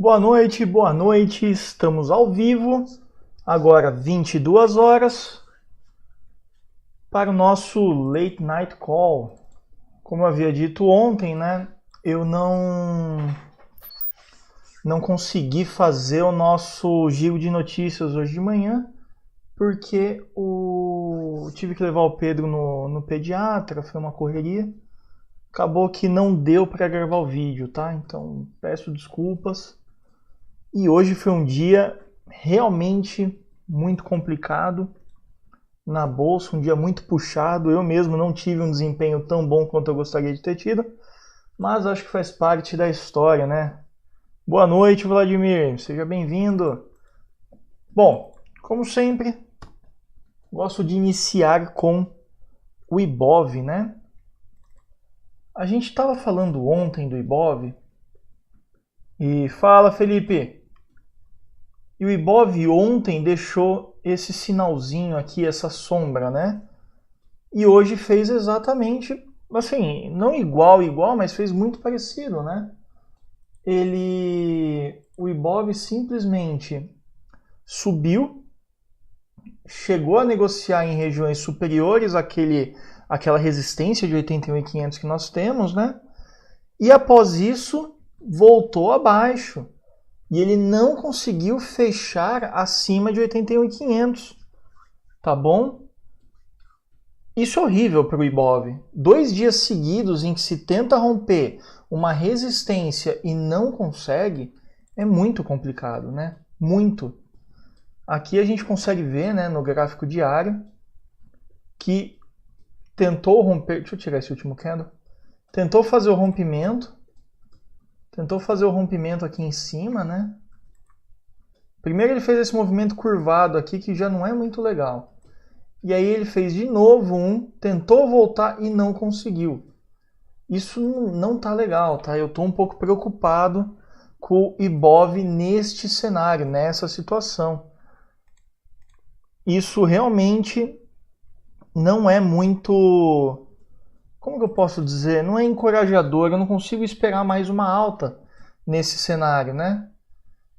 Boa noite, estamos ao vivo, agora 22 horas, para o nosso Late Night Call. Como eu havia dito ontem, né, eu não consegui fazer o nosso giro de notícias hoje de manhã, porque tive que levar o Pedro no pediatra, foi uma correria. Acabou que não deu para gravar o vídeo, tá? Então peço desculpas. E hoje foi um dia realmente muito complicado na bolsa, um dia muito puxado. Eu mesmo não tive um desempenho tão bom quanto eu gostaria de ter tido, mas acho que faz parte da história, né? Boa noite, Vladimir, seja bem-vindo. Bom, como sempre, gosto de iniciar com o Ibov, né? A gente estava falando ontem do Ibov e fala, Felipe. E o Ibov ontem deixou esse sinalzinho aqui, essa sombra, né? E hoje fez exatamente, assim, não igual, mas fez muito parecido, né? O Ibov simplesmente subiu, chegou a negociar em regiões superiores àquela resistência de 81.500 que nós temos, né? E após isso, voltou abaixo. E ele não conseguiu fechar acima de 81.500, tá bom? Isso é horrível para o Ibov. 2 dias seguidos em que se tenta romper uma resistência e não consegue, é muito complicado, né? Muito. Aqui a gente consegue ver, né, no gráfico diário, que tentou romper... Deixa eu tirar esse último candle. Tentou fazer o rompimento aqui em cima, né? Primeiro ele fez esse movimento curvado aqui, que já não é muito legal. E aí ele fez de novo tentou voltar e não conseguiu. Isso não tá legal, tá? Eu tô um pouco preocupado com o Ibov neste cenário, nessa situação. Isso realmente não é muito... Como que eu posso dizer? Não é encorajador, eu não consigo esperar mais uma alta nesse cenário, né?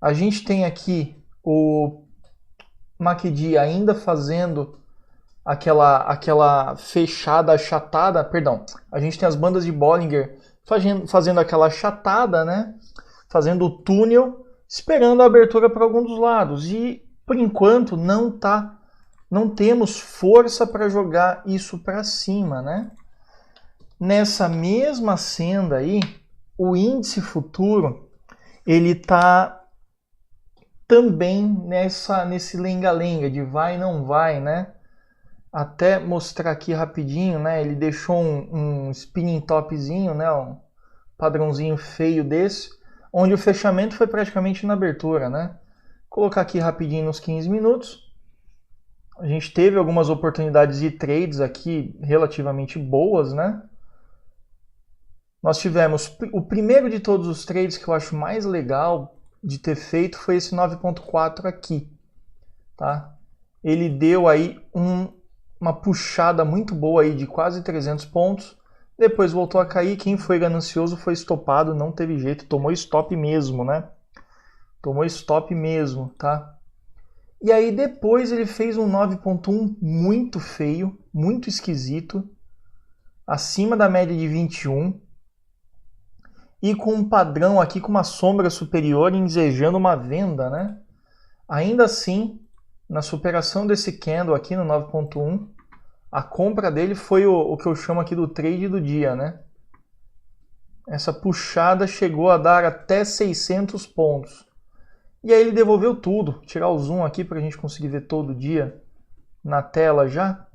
A gente tem aqui o MACD ainda fazendo aquela fechada, achatada, perdão. A gente tem as bandas de Bollinger fazendo aquela achatada, né? Fazendo o túnel, esperando a abertura para algum dos lados. E, por enquanto, não temos força para jogar isso para cima, né? Nessa mesma senda aí, o índice futuro, ele está também nesse lenga-lenga de vai e não vai, né? Até mostrar aqui rapidinho, né? Ele deixou um spinning topzinho, né? Um padrãozinho feio desse, onde o fechamento foi praticamente na abertura, né? Vou colocar aqui rapidinho nos 15 minutos. A gente teve algumas oportunidades de trades aqui relativamente boas, né? Nós tivemos o primeiro de todos os trades que eu acho mais legal de ter feito foi esse 9.4 aqui, tá? Ele deu aí uma puxada muito boa aí de quase 300 pontos, depois voltou a cair, quem foi ganancioso foi estopado, não teve jeito, tomou stop mesmo, né? Tomou stop mesmo, tá? E aí depois ele fez um 9.1 muito feio, muito esquisito, acima da média de 21, e com um padrão aqui com uma sombra superior ensejando uma venda, né? Ainda assim, na superação desse candle aqui no 9.1, a compra dele foi o que eu chamo aqui do trade do dia, né? Essa puxada chegou a dar até 600 pontos. E aí ele devolveu tudo. Vou tirar o zoom aqui para a gente conseguir ver todo dia na tela já.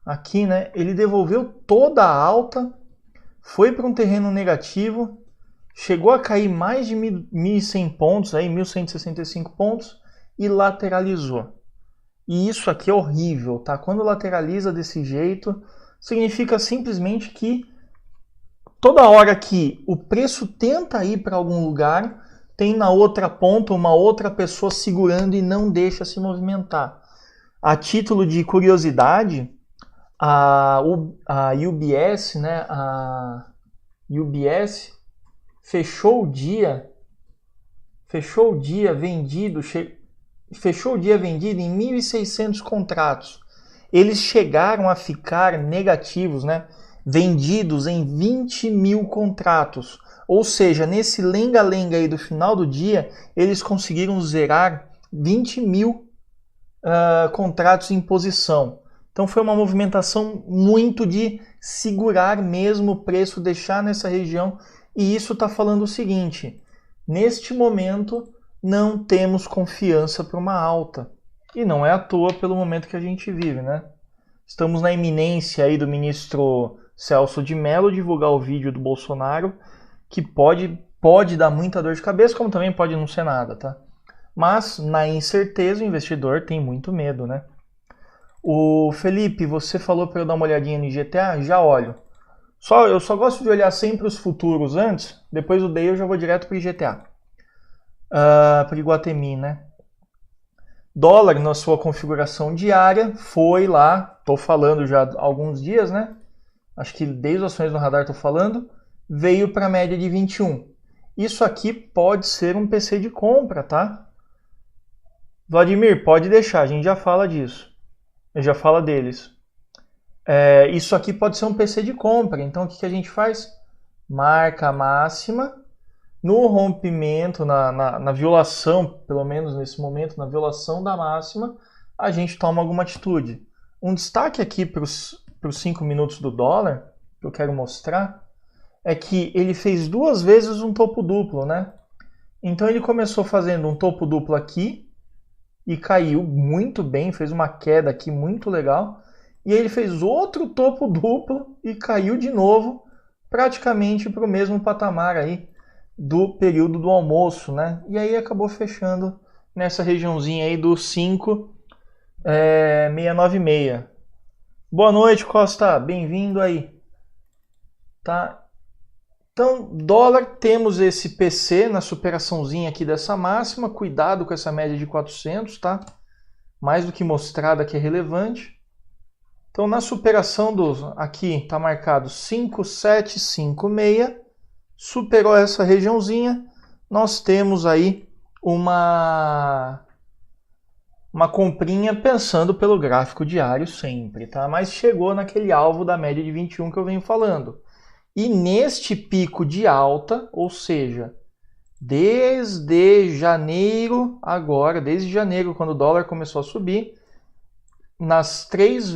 Aqui, né? Ele devolveu toda a alta, foi para um terreno negativo, chegou a cair mais de 1.100 pontos, aí 1.165 pontos, e lateralizou. E isso aqui é horrível, tá? Quando lateraliza desse jeito, significa simplesmente que toda hora que o preço tenta ir para algum lugar, tem na outra ponta uma outra pessoa segurando e não deixa se movimentar. A título de curiosidade, a UBS, né? A UBS fechou o dia fechou o dia vendido, fechou o dia vendido em 1.600 contratos. Eles chegaram a ficar negativos, né? Vendidos em 20 mil contratos. Ou seja, nesse lenga-lenga aí do final do dia, eles conseguiram zerar 20 mil contratos em posição. Então foi uma movimentação muito de segurar mesmo o preço, deixar nessa região. E isso está falando o seguinte: neste momento não temos confiança para uma alta. E não é à toa pelo momento que a gente vive, né? Estamos na iminência aí do ministro Celso de Mello divulgar o vídeo do Bolsonaro, que pode dar muita dor de cabeça, como também pode não ser nada, tá? Mas, na incerteza, o investidor tem muito medo, né? O Felipe, você falou para eu dar uma olhadinha no GTA? Já olho. Eu só gosto de olhar sempre os futuros antes, depois o DI eu já vou direto para o GTA. Para Iguatemi, né? Dólar na sua configuração diária foi lá, tô falando já há alguns dias, né? Acho que desde as ações no radar tô falando, veio para a média de 21. Isso aqui pode ser um PC de compra, tá? Vladimir, pode deixar, a gente já fala disso. Já fala deles. Isso aqui pode ser um PC de compra, então o que a gente faz? Marca a máxima. No rompimento, na violação, pelo menos nesse momento, na violação da máxima, a gente toma alguma atitude. Um destaque aqui para os 5 minutos do dólar, que eu quero mostrar, é que ele fez 2 vezes um topo duplo, né? Então ele começou fazendo um topo duplo aqui e caiu muito bem, fez uma queda aqui muito legal. E aí ele fez outro topo duplo e caiu de novo, praticamente para o mesmo patamar aí do período do almoço, né? E aí acabou fechando nessa regiãozinha aí do 5,696. Boa noite, Costa, bem-vindo aí. Tá? Então, dólar, temos esse PC na superaçãozinha aqui dessa máxima, cuidado com essa média de 400, tá? Mais do que mostrada que é relevante. Então, na superação aqui está marcado 5,756, superou essa regiãozinha, nós temos aí uma comprinha pensando pelo gráfico diário sempre, tá? Mas chegou naquele alvo da média de 21 que eu venho falando. E neste pico de alta, ou seja, desde janeiro, quando o dólar começou a subir, nas 2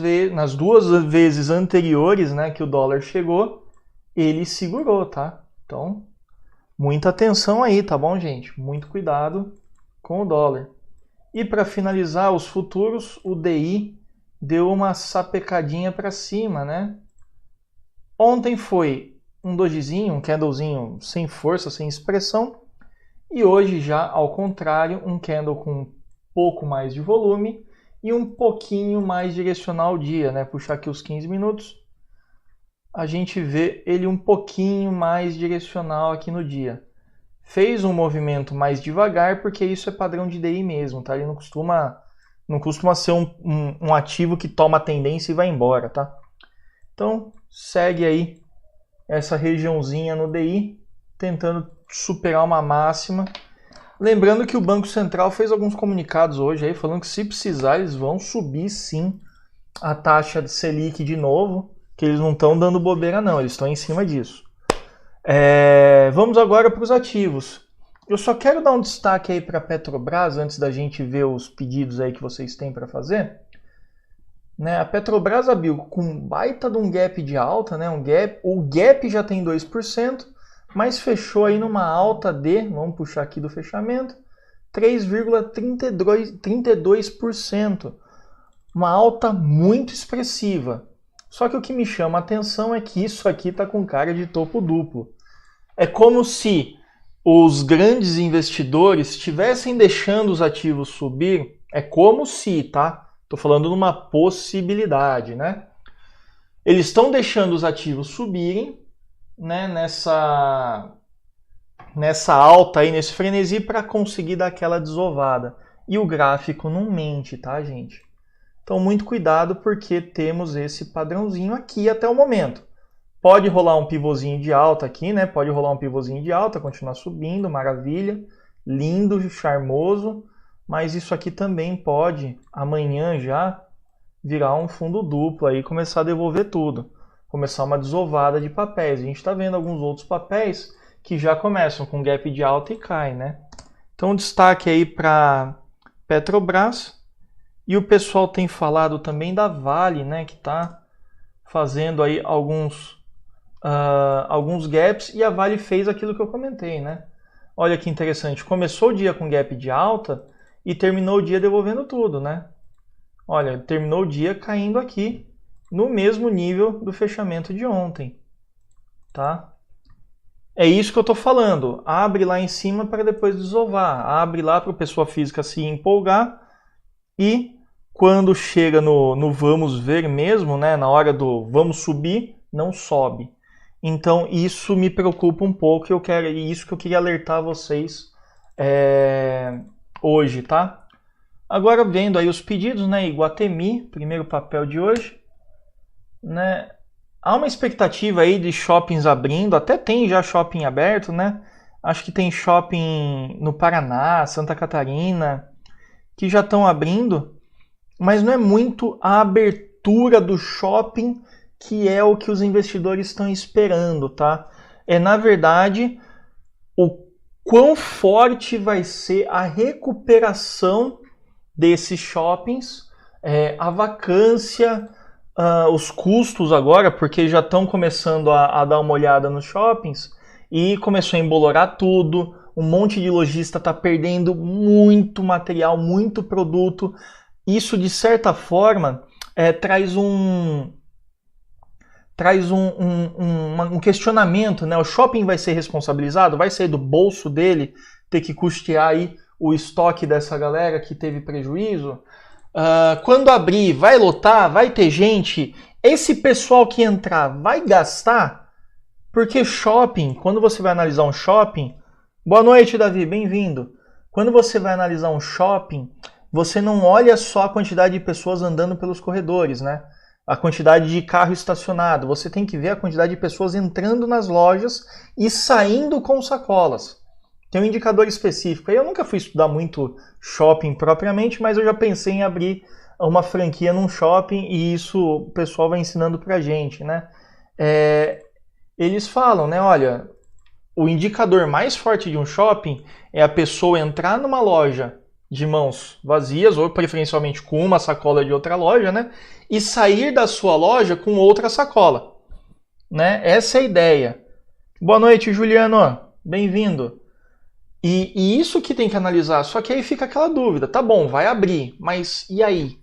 vezes anteriores, né, que o dólar chegou, ele segurou, tá? Então, muita atenção aí, tá bom, gente? Muito cuidado com o dólar. E para finalizar os futuros, o DI deu uma sapecadinha para cima, né? Ontem foi um dojizinho, um candlezinho sem força, sem expressão. E hoje já, ao contrário, um candle com um pouco mais de volume e um pouquinho mais direcional ao dia, né? Puxar aqui os 15 minutos. A gente vê ele um pouquinho mais direcional aqui no dia. Fez um movimento mais devagar, porque isso é padrão de DI mesmo, tá? Ele não costuma ser um ativo que toma a tendência e vai embora, tá? Então, segue aí essa regiãozinha no DI, tentando superar uma máxima. Lembrando que o Banco Central fez alguns comunicados hoje aí, falando que se precisar eles vão subir sim a taxa de Selic de novo, que eles não estão dando bobeira não, eles estão em cima disso. Vamos agora para os ativos. Eu só quero dar um destaque aí para a Petrobras, antes da gente ver os pedidos aí que vocês têm para fazer. Né, a Petrobras abriu com um baita de um gap de alta, né, o gap já tem 2%, mas fechou aí numa alta de, vamos puxar aqui do fechamento, 3,32%. Uma alta muito expressiva. Só que o que me chama a atenção é que isso aqui está com cara de topo duplo. É como se os grandes investidores estivessem deixando os ativos subir. É como se, tá? Estou falando numa possibilidade, né? Eles estão deixando os ativos subirem, né, nessa alta aí, nesse frenesi, para conseguir dar aquela desovada. E o gráfico não mente, tá, gente? Então, muito cuidado, porque temos esse padrãozinho aqui até o momento. Pode rolar um pivôzinho de alta aqui, né? Pode rolar um pivôzinho de alta, continuar subindo, maravilha, lindo, charmoso, mas isso aqui também pode, amanhã já, virar um fundo duplo aí, começar a devolver tudo, começar uma desovada de papéis. A gente está vendo alguns outros papéis que já começam com gap de alta e cai, né? Então destaque aí para Petrobras, e o pessoal tem falado também da Vale, né, que está fazendo aí alguns gaps, e a Vale fez aquilo que eu comentei, né? Olha que interessante, começou o dia com gap de alta e terminou o dia devolvendo tudo, né? Olha, terminou o dia caindo aqui no mesmo nível do fechamento de ontem, tá? É isso que eu estou falando, abre lá em cima para depois desovar, abre lá para a pessoa física se empolgar e quando chega no vamos ver mesmo, né, na hora do vamos subir, não sobe. Então isso me preocupa um pouco e isso que eu queria alertar vocês hoje, tá? Agora vendo aí os pedidos, né, Iguatemi, primeiro papel de hoje, né? Há uma expectativa aí de shoppings abrindo, até tem já shopping aberto, né? Acho que tem shopping no Paraná, Santa Catarina, que já estão abrindo, mas não é muito a abertura do shopping que é o que os investidores estão esperando, tá? É, na verdade, o quão forte vai ser a recuperação desses shoppings, a vacância, os custos agora, porque já estão começando a dar uma olhada nos shoppings e começou a embolorar tudo, um monte de lojista está perdendo muito material, muito produto. Isso, de certa forma, traz um questionamento, né? O shopping vai ser responsabilizado? Vai sair do bolso dele ter que custear aí o estoque dessa galera que teve prejuízo? Quando abrir, vai lotar? Vai ter gente? Esse pessoal que entrar vai gastar? Porque shopping, quando você vai analisar um shopping... Boa noite, Davi, bem-vindo. Quando você vai analisar um shopping, você não olha só a quantidade de pessoas andando pelos corredores, né? A quantidade de carro estacionado. Você tem que ver a quantidade de pessoas entrando nas lojas e saindo com sacolas. Tem um indicador específico. Eu nunca fui estudar muito shopping propriamente, mas eu já pensei em abrir uma franquia num shopping e isso o pessoal vai ensinando pra gente, né? Eles falam, né? Olha, o indicador mais forte de um shopping é a pessoa entrar numa loja de mãos vazias, ou preferencialmente com uma sacola de outra loja, né? E sair da sua loja com outra sacola, né? Essa é a ideia. Boa noite, Juliano. Bem-vindo. E isso que tem que analisar. Só que aí fica aquela dúvida. Tá bom, vai abrir, mas e aí?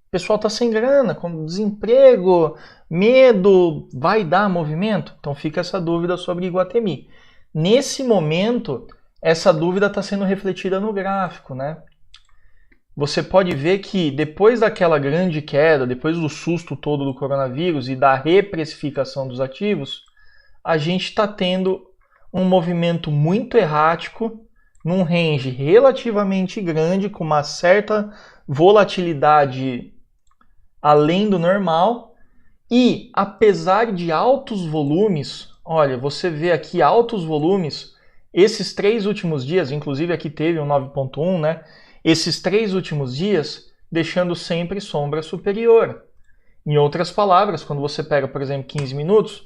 O pessoal tá sem grana, com desemprego, medo, vai dar movimento? Então fica essa dúvida sobre Iguatemi. Nesse momento, essa dúvida está sendo refletida no gráfico, né? Você pode ver que depois daquela grande queda, depois do susto todo do coronavírus e da reprecificação dos ativos, a gente está tendo um movimento muito errático, num range relativamente grande, com uma certa volatilidade além do normal, e apesar de altos volumes, olha, você vê aqui altos volumes, esses 3 últimos dias, inclusive aqui teve um 9.1, né? Esses 3 últimos dias, deixando sempre sombra superior. Em outras palavras, quando você pega, por exemplo, 15 minutos,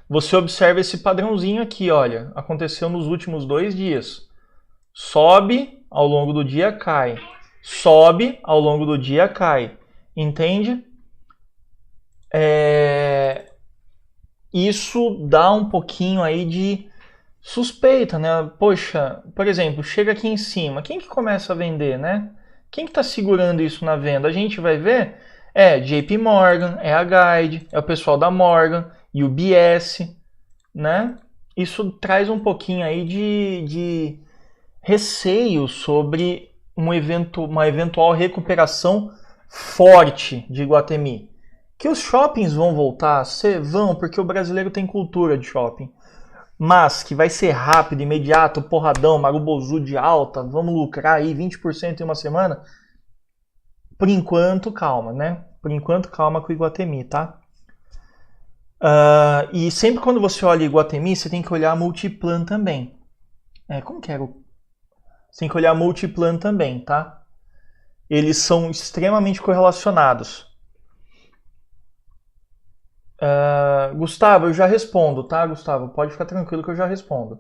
você observa esse padrãozinho aqui, olha, aconteceu nos últimos 2 dias. Sobe, ao longo do dia cai. Sobe, ao longo do dia cai. Entende? Isso dá um pouquinho aí de suspeita, né? Poxa, por exemplo, chega aqui em cima, quem que começa a vender, né? Quem que está segurando isso na venda? A gente vai ver, JP Morgan, a Guide, é o pessoal da Morgan, UBS, né? Isso traz um pouquinho aí de receio sobre uma eventual recuperação forte de Iguatemi. Que os shoppings vão voltar? Vão, porque o brasileiro tem cultura de shopping. Mas que vai ser rápido, imediato, porradão, marubozu de alta, vamos lucrar aí 20% em uma semana? Por enquanto, calma, né? Por enquanto, calma com o Iguatemi, tá? E sempre quando você olha Iguatemi, você tem que olhar a Multiplan também. Como que era o... Você tem que olhar Multiplan também, tá? Eles são extremamente correlacionados. Gustavo, eu já respondo, tá, Gustavo? Pode ficar tranquilo que eu já respondo.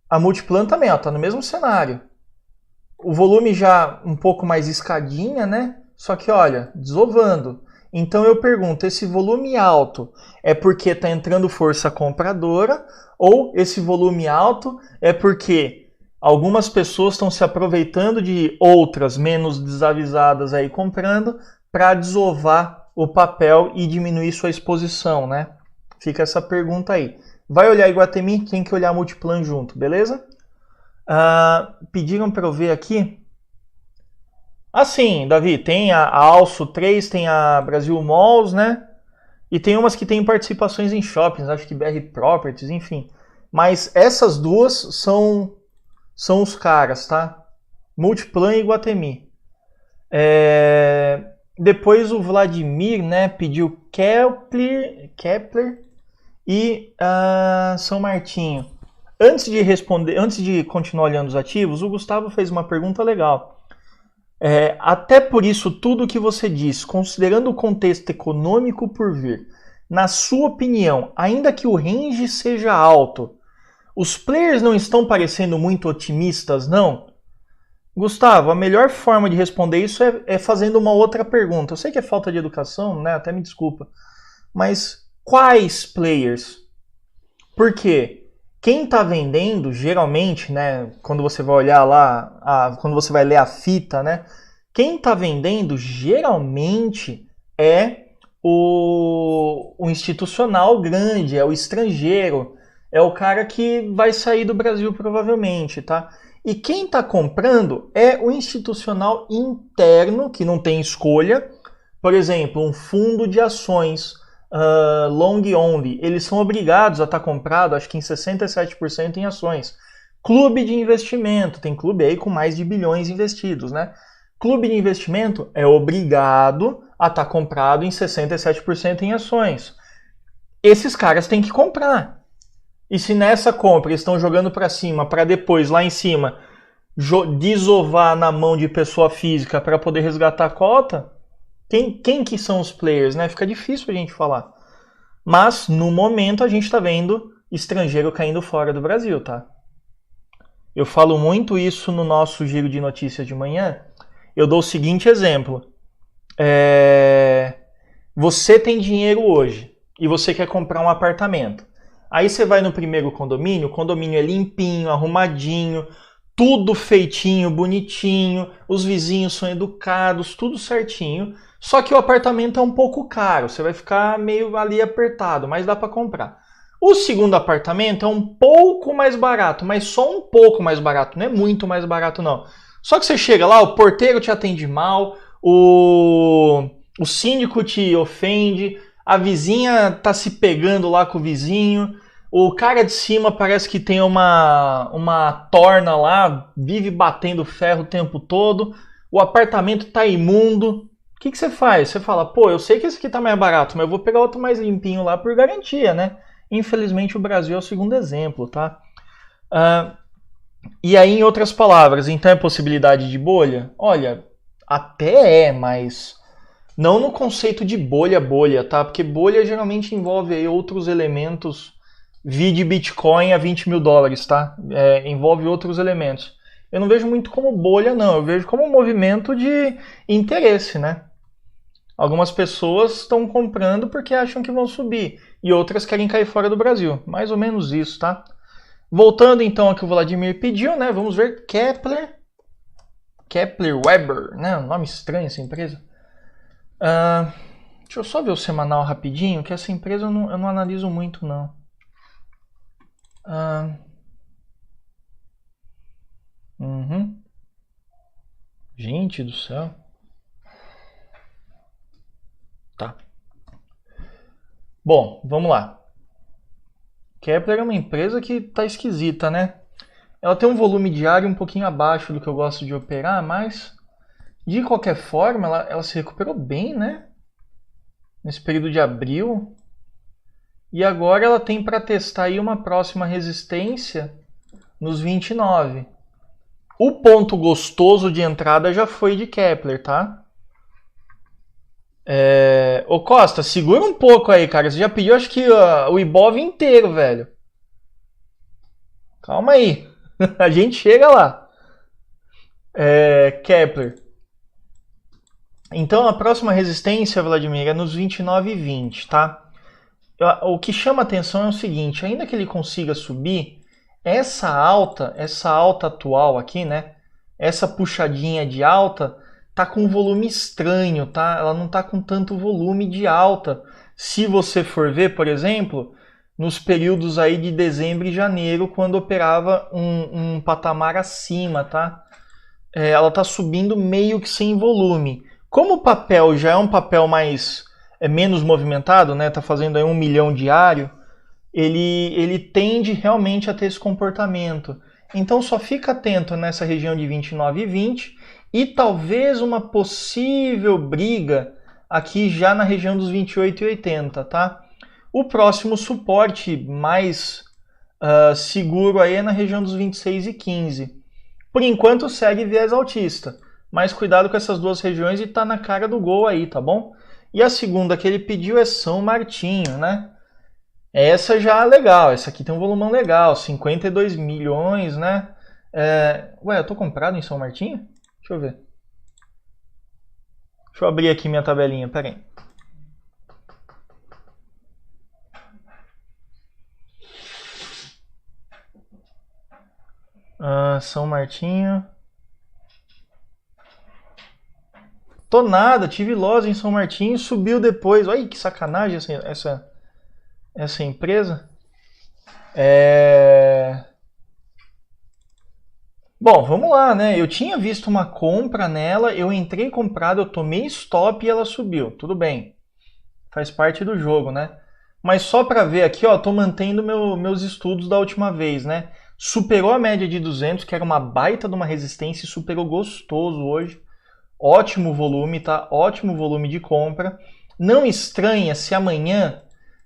A Multiplan também, ó, tá no mesmo cenário. O volume já um pouco mais escadinha, né? Só que, olha, desovando. Então eu pergunto, esse volume alto é porque está entrando força compradora ou esse volume alto é porque algumas pessoas estão se aproveitando de outras menos desavisadas aí comprando para desovar o papel e diminuir sua exposição, né? Fica essa pergunta aí. Vai olhar Iguatemi, tem que olhar Multiplan junto, beleza? Pediram para eu ver aqui. Sim, Davi, tem a Alço 3, tem a Brasil Malls, né? E tem umas que tem participações em shoppings, acho que BR Properties, enfim. Mas essas duas são os caras, tá? Multiplan e Iguatemi. Depois o Vladimir, né, pediu Kepler e São Martinho. Antes de continuar olhando os ativos, o Gustavo fez uma pergunta legal. Até por isso, tudo que você diz, considerando o contexto econômico por vir, na sua opinião, ainda que o range seja alto, os players não estão parecendo muito otimistas, não? Gustavo, a melhor forma de responder isso é fazendo uma outra pergunta. Eu sei que é falta de educação, né? Até me desculpa. Mas quais players? Por quê? Quem está vendendo, geralmente, né, quando você vai olhar lá, quando você vai ler a fita, né, quem está vendendo geralmente é o institucional grande, é o estrangeiro, é o cara que vai sair do Brasil provavelmente, tá? E quem está comprando é o institucional interno, que não tem escolha. Por exemplo, um fundo de ações long only, eles são obrigados a estar comprado, acho que em 67% em ações. Clube de investimento, tem clube aí com mais de bilhões investidos, né? Clube de investimento é obrigado a estar comprado em 67% em ações. Esses caras têm que comprar. E se nessa compra eles estão jogando para cima, para depois, lá em cima, desovar na mão de pessoa física para poder resgatar a cota, quem que são os players, né? Fica difícil a gente falar. Mas, no momento, a gente está vendo estrangeiro caindo fora do Brasil, tá? Eu falo muito isso no nosso giro de notícias de manhã. Eu dou o seguinte exemplo. Você tem dinheiro hoje e você quer comprar um apartamento. Aí você vai no primeiro condomínio, o condomínio é limpinho, arrumadinho, tudo feitinho, bonitinho, os vizinhos são educados, tudo certinho. Só que o apartamento é um pouco caro, você vai ficar meio ali apertado, mas dá para comprar. O segundo apartamento é um pouco mais barato, mas só um pouco mais barato, não é muito mais barato não. Só que você chega lá, o porteiro te atende mal, o síndico te ofende, a vizinha tá se pegando lá com o vizinho, o cara de cima parece que tem uma torna lá, vive batendo ferro o tempo todo, o apartamento tá imundo. O que você faz? Você fala, pô, eu sei que esse aqui tá mais barato, mas eu vou pegar outro mais limpinho lá por garantia, né? Infelizmente o Brasil é o segundo exemplo, tá? E aí, em outras palavras, então é possibilidade de bolha? Olha, até mas não no conceito de bolha, tá? Porque bolha geralmente envolve aí outros elementos, vide Bitcoin a 20 mil dólares, tá? Envolve outros elementos. Eu não vejo muito como bolha, não. Eu vejo como um movimento de interesse, né? Algumas pessoas estão comprando porque acham que vão subir e outras querem cair fora do Brasil. Mais ou menos isso, tá? Voltando então ao que o Vladimir pediu, né? Vamos ver Kepler Weber, né? Um nome estranho essa empresa. Deixa eu só ver o semanal rapidinho, que essa empresa eu não analiso muito, não. Gente do céu. Tá. Bom, vamos lá. Kepler é uma empresa que tá esquisita, né? Ela tem um volume diário um pouquinho abaixo do que eu gosto de operar, mas de qualquer forma ela se recuperou bem, né? Nesse período de abril. E agora ela tem para testar aí uma próxima resistência nos 29. O ponto gostoso de entrada já foi de Kepler, tá? Ô Costa, segura um pouco aí, cara. Você já pediu, acho que o Ibov inteiro, velho. Calma aí. A gente chega lá. Kepler. Então a próxima resistência, Vladimir, é nos 29,20, tá? O que chama atenção é o seguinte, ainda que ele consiga subir, essa alta atual aqui, né? Essa puxadinha de alta tá com um volume estranho, tá? Ela não tá com tanto volume de alta. Se você for ver, por exemplo, nos períodos aí de dezembro e janeiro, quando operava um patamar acima, tá? Ela tá subindo meio que sem volume. Como o papel já é um papel menos movimentado, né? Tá fazendo aí 1 milhão diário, ele tende realmente a ter esse comportamento. Então só fica atento nessa região de 29,20 e talvez uma possível briga aqui já na região dos 28,80, tá? O próximo suporte mais seguro aí é na região dos 26,15. Por enquanto segue viés altista, mas cuidado com essas duas regiões e tá na cara do gol aí, tá bom? E a segunda que ele pediu é São Martinho, né? Essa já é legal, essa aqui tem um volumão legal, 52 milhões, né? Ué, eu tô comprado em São Martinho? Deixa eu ver. Deixa eu abrir aqui minha tabelinha, pera aí. São Martinho. Tô nada, tive loja em São Martinho, subiu depois. Olha que sacanagem essa empresa. Bom, vamos lá, né? Eu tinha visto uma compra nela, eu entrei comprado, eu tomei stop e ela subiu. Tudo bem, faz parte do jogo, né? Mas só para ver aqui, ó, tô mantendo meus estudos da última vez, né? Superou a média de 200, que era uma baita de uma resistência, e superou gostoso hoje. Ótimo volume, tá? Ótimo volume de compra. Não estranha se amanhã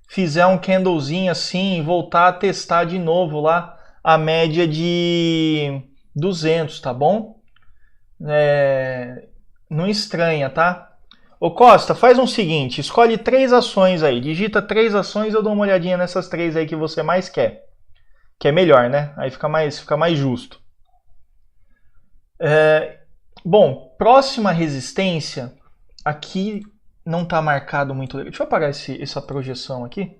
fizer um candlezinho assim e voltar a testar de novo lá a média de 200, tá bom? Não estranha, tá? Ô Costa, faz um seguinte, escolhe 3 ações aí, digita 3 ações, eu dou uma olhadinha nessas 3 aí que você mais quer. Que é melhor, né? Aí fica mais justo. Bom, próxima resistência, aqui não está marcado muito. Deixa eu apagar essa projeção aqui.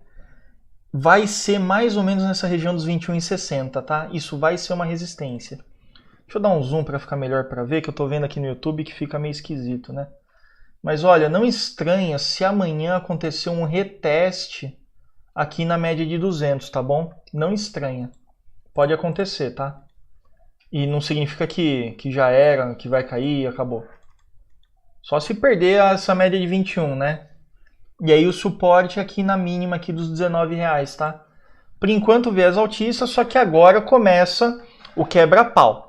Vai ser mais ou menos nessa região dos 21,60, tá? Isso vai ser uma resistência. Deixa eu dar um zoom para ficar melhor para ver, que eu estou vendo aqui no YouTube que fica meio esquisito, né? Mas olha, não estranha se amanhã acontecer um reteste aqui na média de 200, tá bom? Não estranha. Pode acontecer, tá? E não significa que já era, que vai cair e acabou. Só se perder essa média de 21, né? E aí o suporte aqui na mínima aqui dos R$19, tá? Por enquanto viés altista, só que agora começa o quebra-pau.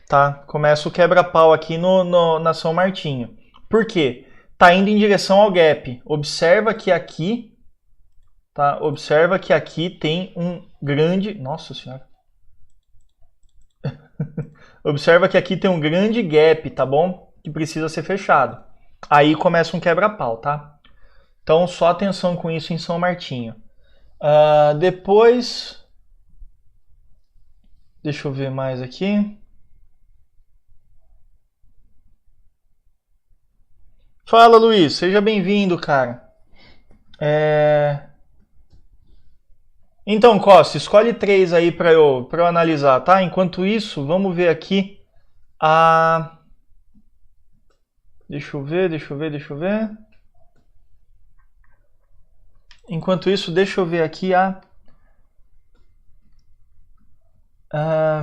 Tá? Começa o quebra-pau aqui na São Martinho. Por quê? Tá indo em direção ao gap. Observa que aqui, tá? Observa que aqui tem um grande... Nossa Senhora. Observa que aqui tem um grande gap, tá bom? Que precisa ser fechado. Aí começa um quebra-pau, tá? Então só atenção com isso em São Martinho. Depois... Deixa eu ver mais aqui. Fala, Luiz. Seja bem-vindo, cara. Então, Costa, escolhe 3 aí para eu analisar, tá? Enquanto isso, vamos ver aqui a... Deixa eu ver. Enquanto isso, deixa eu ver aqui a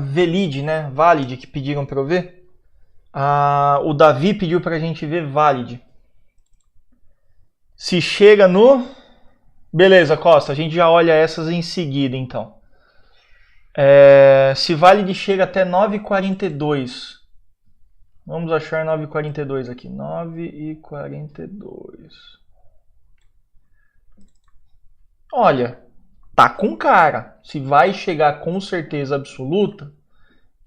Velid, né? Valid, que pediram para eu ver. O Davi pediu para a gente ver Valid. Se chega no... Beleza, Costa, a gente já olha essas em seguida, então. Se Valid chega até 9,42. Vamos achar 9,42 aqui. 9,42. Olha, tá com cara. Se vai chegar com certeza absoluta,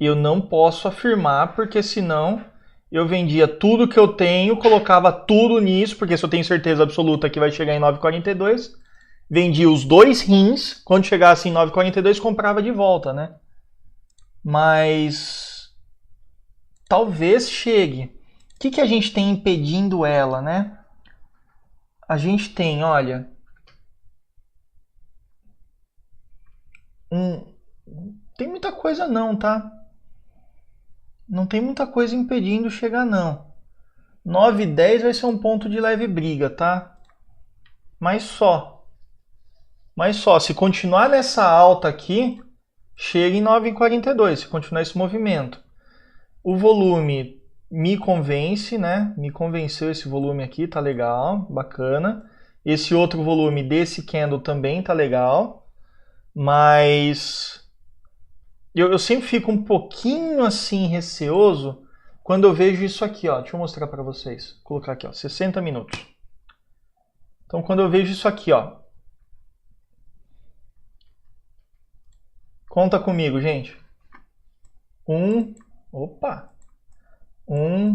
eu não posso afirmar, porque senão eu vendia tudo que eu tenho, colocava tudo nisso, porque se eu tenho certeza absoluta que vai chegar em 9,42, vendia os 2 rins, quando chegasse em 9,42 comprava de volta, né? Mas talvez chegue. O que a gente tem impedindo ela, né? A gente tem, olha, tem muita coisa não, tá? Não tem muita coisa impedindo chegar não. 9,10 vai ser um ponto de leve briga, tá? Mas só. Se continuar nessa alta aqui, chega em 9,42, se continuar esse movimento. O volume me convence, né? Me convenceu esse volume aqui, tá legal, bacana. Esse outro volume desse candle também tá legal. Mas eu sempre fico um pouquinho assim receoso quando eu vejo isso aqui, ó. Deixa eu mostrar para vocês. Vou colocar aqui, ó, 60 minutos. Então, quando eu vejo isso aqui, ó. Conta comigo, gente. 1,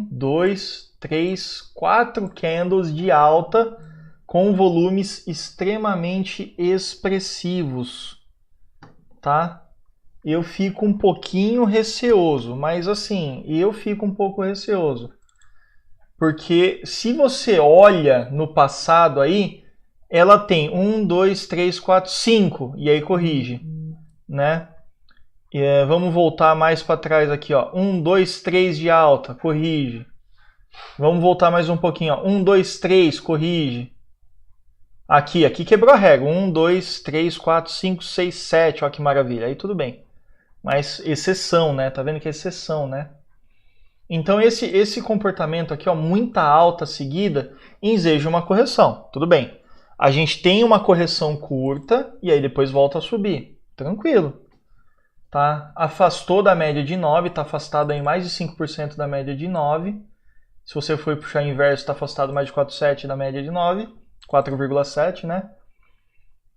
2, 3, 4 candles de alta com volumes extremamente expressivos, tá? Eu fico um pouquinho receoso, mas assim, eu fico um pouco receoso. Porque se você olha no passado aí, ela tem 1, 2, 3, 4, 5, e aí corrige, né? Vamos voltar mais para trás aqui, ó. 1, 2, 3 de alta, corrige. Vamos voltar mais um pouquinho, ó. 1, 2, 3, corrige. Aqui quebrou a regra. 1, 2, 3, 4, 5, 6, 7, ó que maravilha. Aí tudo bem. Mas exceção, né? Tá vendo que é exceção, né? Então esse comportamento aqui, ó, muita alta seguida, enseja uma correção. Tudo bem. A gente tem uma correção curta e aí depois volta a subir. Tranquilo. Tá? Afastou da média de 9, está afastado em mais de 5% da média de 9. Se você for puxar inverso, está afastado mais de 4,7 da média de 9, 4,7, né?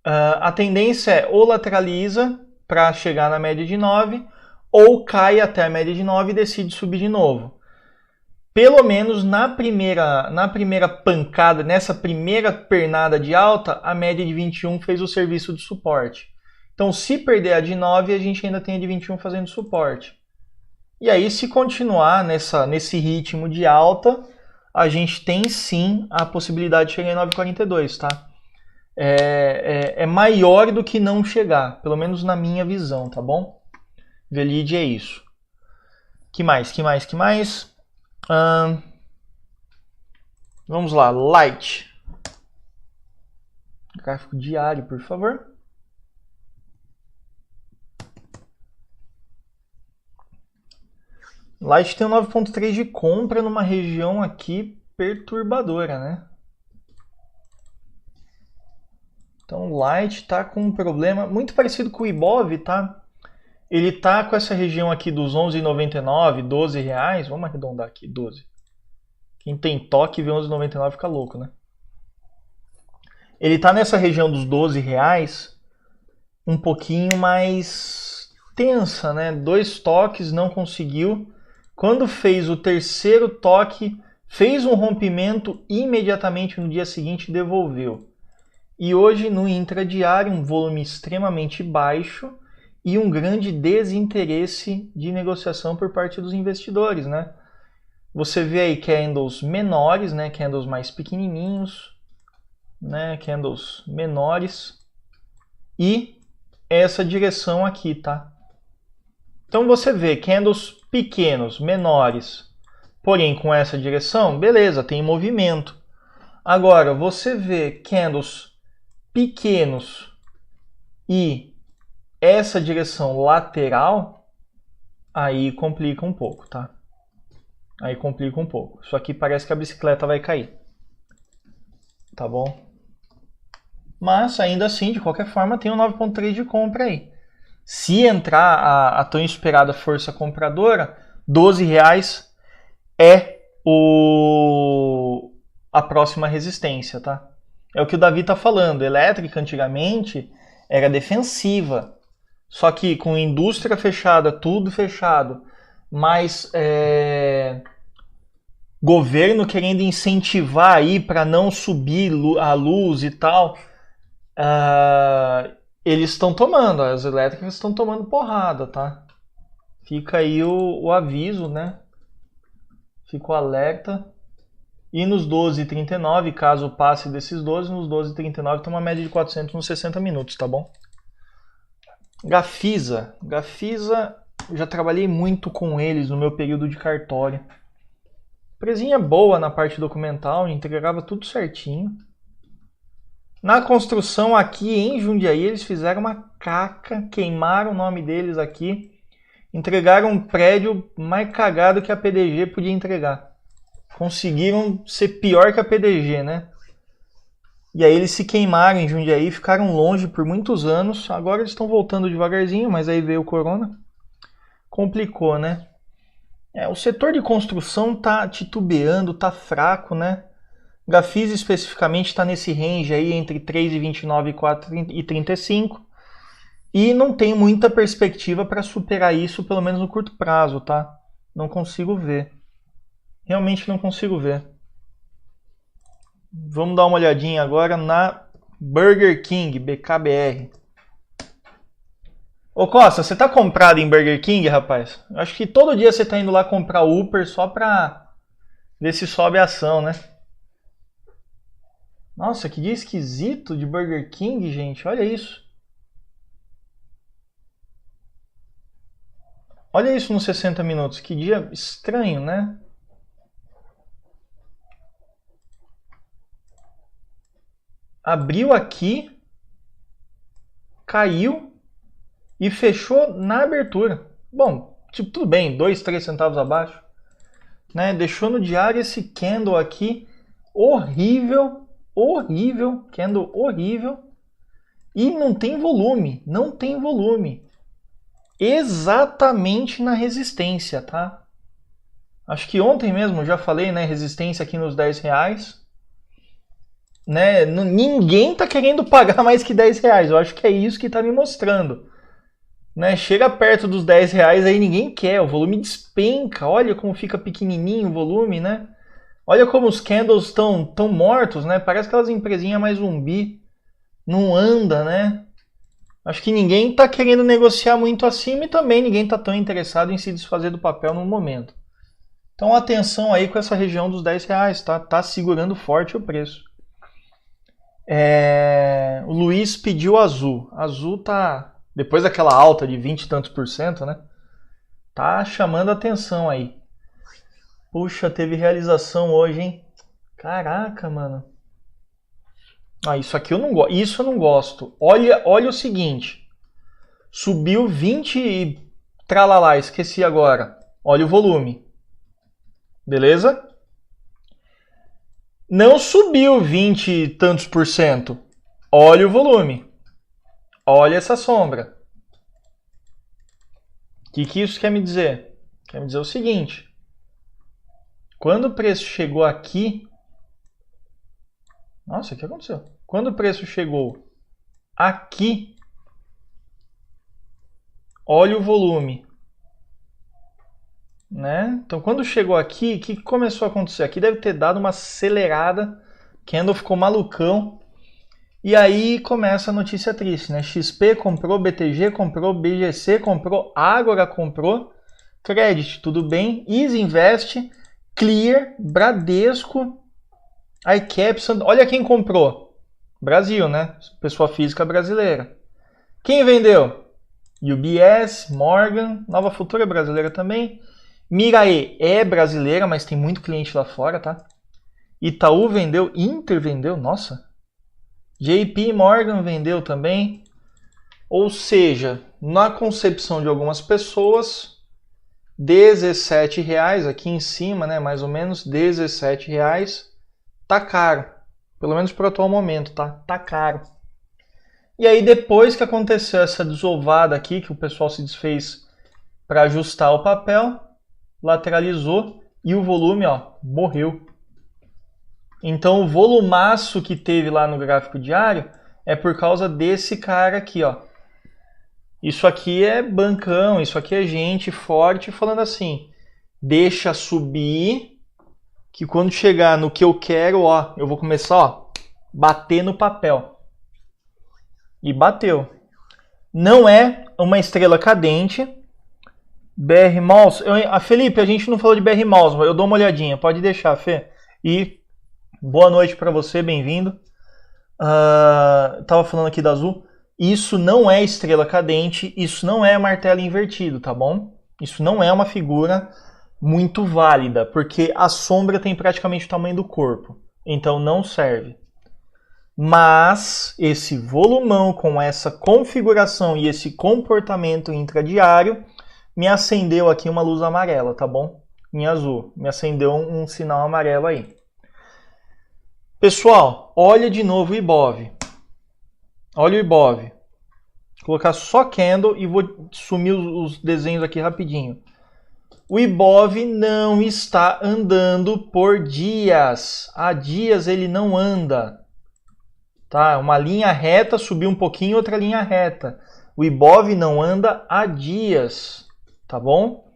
A tendência é ou lateraliza para chegar na média de 9, ou cai até a média de 9 e decide subir de novo. Pelo menos na primeira pancada, nessa primeira pernada de alta, a média de 21 fez o serviço de suporte. Então, se perder a de 9, a gente ainda tem a de 21 fazendo suporte. E aí, se continuar nesse ritmo de alta, a gente tem sim a possibilidade de chegar em 9,42, tá? É maior do que não chegar, pelo menos na minha visão, tá bom? Velide é isso. Que mais? Vamos lá, Light. Gráfico diário, por favor. Light tem um 9,3 de compra numa região aqui perturbadora, né? Então Light está com um problema muito parecido com o Ibov, tá? Ele tá com essa região aqui dos 11,99, 12 reais. Vamos arredondar aqui, 12. Quem tem toque vê 11,99 fica louco, né? Ele tá nessa região dos 12 reais, um pouquinho mais tensa, né? 2 toques, não conseguiu. Quando fez o terceiro toque, fez um rompimento, imediatamente no dia seguinte devolveu. E hoje no intradiário, um volume extremamente baixo e um grande desinteresse de negociação por parte dos investidores, né? Você vê aí candles menores, né? Candles mais pequenininhos, né? Candles menores e essa direção aqui, tá? Então você vê candles pequenos, menores, porém com essa direção, beleza, tem movimento. Agora, você vê candles pequenos e essa direção lateral, aí complica um pouco, tá? Aí complica um pouco. Isso aqui parece que a bicicleta vai cair. Tá bom? Mas ainda assim, de qualquer forma, tem um 9,3 de compra aí. Se entrar a tão esperada força compradora, 12 reais é a próxima resistência, tá? É o que o Davi está falando. Elétrica, antigamente, era defensiva. Só que com indústria fechada, tudo fechado, mas governo querendo incentivar aí para não subir a luz e tal, eles estão tomando, as elétricas estão tomando porrada, tá? Fica aí o aviso, né? Fica o alerta. E nos 12,39, caso passe desses 12, nos 12,39 tem uma média de 400 nos 60 minutos, tá bom? Gafisa. Gafisa, eu já trabalhei muito com eles no meu período de cartório. Empresinha boa na parte documental, entregava tudo certinho. Na construção aqui em Jundiaí, eles fizeram uma caca, queimaram o nome deles aqui, entregaram um prédio mais cagado que a PDG podia entregar. Conseguiram ser pior que a PDG, né? E aí eles se queimaram em Jundiaí, ficaram longe por muitos anos. Agora eles estão voltando devagarzinho, mas aí veio o corona. Complicou, né? O setor de construção tá titubeando, tá fraco, né? Gafisa especificamente está nesse range aí entre 3,29 e 4,35. E não tem muita perspectiva para superar isso, pelo menos no curto prazo, tá? Não consigo ver. Realmente não consigo ver. Vamos dar uma olhadinha agora na Burger King, BKBR. Ô Costa, você tá comprado em Burger King, rapaz? Acho que todo dia você tá indo lá comprar Upper só pra ver se sobe a ação, né? Nossa, que dia esquisito de Burger King, gente. Olha isso. Olha isso nos 60 minutos. Que dia estranho, né? Abriu aqui, caiu e fechou na abertura. Bom, tipo, tudo bem, 2, 3 centavos abaixo. Né? Deixou no diário esse candle aqui horrível, horrível, candle horrível. E não tem volume, não tem volume. Exatamente na resistência, tá? Acho que ontem mesmo eu já falei, né? Resistência aqui nos R$10. Né? Ninguém tá querendo pagar mais que R$10. Eu acho que é isso que tá me mostrando. Né? Chega perto dos R$10 aí ninguém quer. O volume despenca. Olha como fica pequenininho o volume, né? Olha como os candles estão tão mortos, né? Parece aquelas empresinhas mais zumbi. Não anda, né? Acho que ninguém está querendo negociar muito acima e também ninguém está tão interessado em se desfazer do papel no momento. Então atenção aí com essa região dos R$10, tá? Tá segurando forte o preço. O Luiz pediu azul. Azul tá, depois daquela alta de 20 e tantos %, né? Tá chamando atenção aí. Puxa, teve realização hoje, hein? Caraca, mano. Isso aqui eu não gosto. Isso eu não gosto. Olha o seguinte. Subiu 20 e tralalá, esqueci agora. Olha o volume. Beleza? Não subiu 20 e tantos %. Olha o volume. Olha essa sombra. O que isso quer me dizer? Quer me dizer o seguinte. Quando o preço chegou aqui... Nossa, o que aconteceu? Quando o preço chegou aqui, olha o volume. Né? Então, quando chegou aqui, o que começou a acontecer? Aqui deve ter dado uma acelerada, candle ficou malucão, e aí começa a notícia triste, né? XP comprou, BTG comprou, BGC comprou, Ágora comprou, Credit, tudo bem, Easy Invest, Clear, Bradesco, iCaps, olha quem comprou. Brasil, né? Pessoa física brasileira. Quem vendeu? UBS, Morgan, Nova Futura brasileira também. Mirae é brasileira, mas tem muito cliente lá fora, tá? Itaú vendeu, Inter vendeu, nossa. JP Morgan vendeu também. Ou seja, na concepção de algumas pessoas, R$17 aqui em cima, né? Mais ou menos R$17 tá caro. Pelo menos para o atual momento, tá? Tá caro. E aí depois que aconteceu essa desovada aqui, que o pessoal se desfez para ajustar o papel, lateralizou e o volume, ó, morreu. Então o volumaço que teve lá no gráfico diário é por causa desse cara aqui, ó. Isso aqui é bancão, isso aqui é gente forte falando assim, deixa subir, que quando chegar no que eu quero, ó, eu vou começar, ó, bater no papel. E bateu. Não é uma estrela cadente. BR Malls. Felipe, a gente não falou de BR Malls, mas eu dou uma olhadinha. Pode deixar, Fê. E boa noite para você, bem-vindo. Tava falando aqui da Azul. Isso não é estrela cadente, isso não é martelo invertido, tá bom? Isso não é uma figura muito válida, porque a sombra tem praticamente o tamanho do corpo. Então não serve. Mas esse volumão com essa configuração e esse comportamento intradiário me acendeu aqui uma luz amarela, tá bom? Em azul. Me acendeu um sinal amarelo aí. Pessoal, olha de novo o IBOV. Olha o IBOV. Vou colocar só candle e vou sumir os desenhos aqui rapidinho. O IBOV não está andando por dias. Há dias ele não anda. Tá? Uma linha reta, subiu um pouquinho, outra linha reta. O IBOV não anda há dias. Tá bom?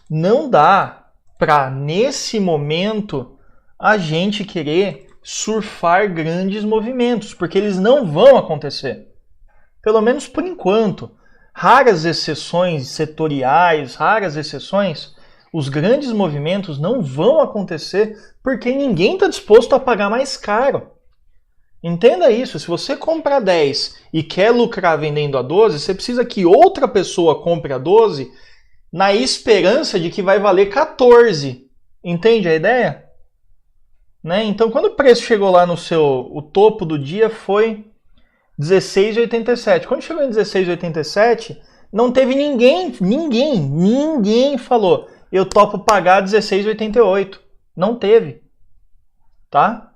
Não dá para, nesse momento, a gente querer surfar grandes movimentos, porque eles não vão acontecer. Pelo menos por enquanto. Raras exceções setoriais, raras exceções, os grandes movimentos não vão acontecer porque ninguém está disposto a pagar mais caro. Entenda isso, se você compra 10 e quer lucrar vendendo a 12, você precisa que outra pessoa compre a 12 na esperança de que vai valer 14. Entende a ideia? Né? Então, quando o preço chegou lá no o topo do dia foi 16,87. Quando chegou em 16,87, não teve ninguém falou, eu topo pagar 16,88. Não teve. Tá?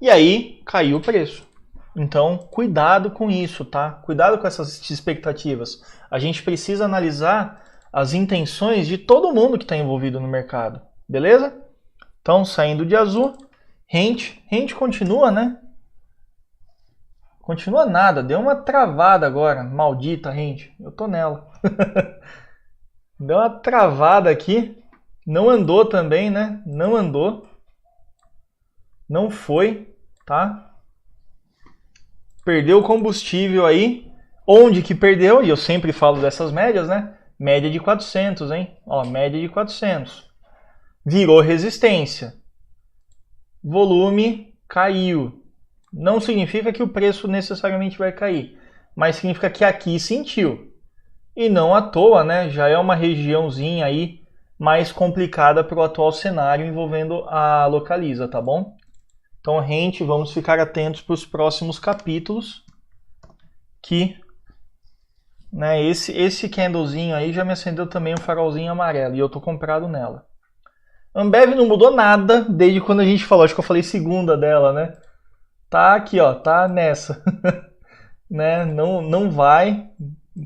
E aí, caiu o preço. Então, cuidado com isso, tá? Cuidado com essas expectativas. A gente precisa analisar as intenções de todo mundo que está envolvido no mercado. Beleza? Então, saindo de azul, rente continua, né? Continua nada, deu uma travada agora, maldita rente. Eu tô nela. Deu uma travada aqui. Não andou também, né? Não andou. Não foi, tá? Perdeu combustível aí. Onde que perdeu? E eu sempre falo dessas médias, né? Média de 400, hein? Ó, média de 400. Virou resistência. Volume caiu. Não significa que o preço necessariamente vai cair, mas significa que aqui sentiu. E não à toa, né? Já é uma regiãozinha aí mais complicada para o atual cenário envolvendo a Localiza, tá bom? Então, gente, vamos ficar atentos para os próximos capítulos, que, né, esse candlezinho aí já me acendeu também um farolzinho amarelo e eu tô comprado nela. Ambev não mudou nada desde quando a gente falou, acho que eu falei segunda dela, né? Tá aqui, ó, tá nessa. Né? Não vai,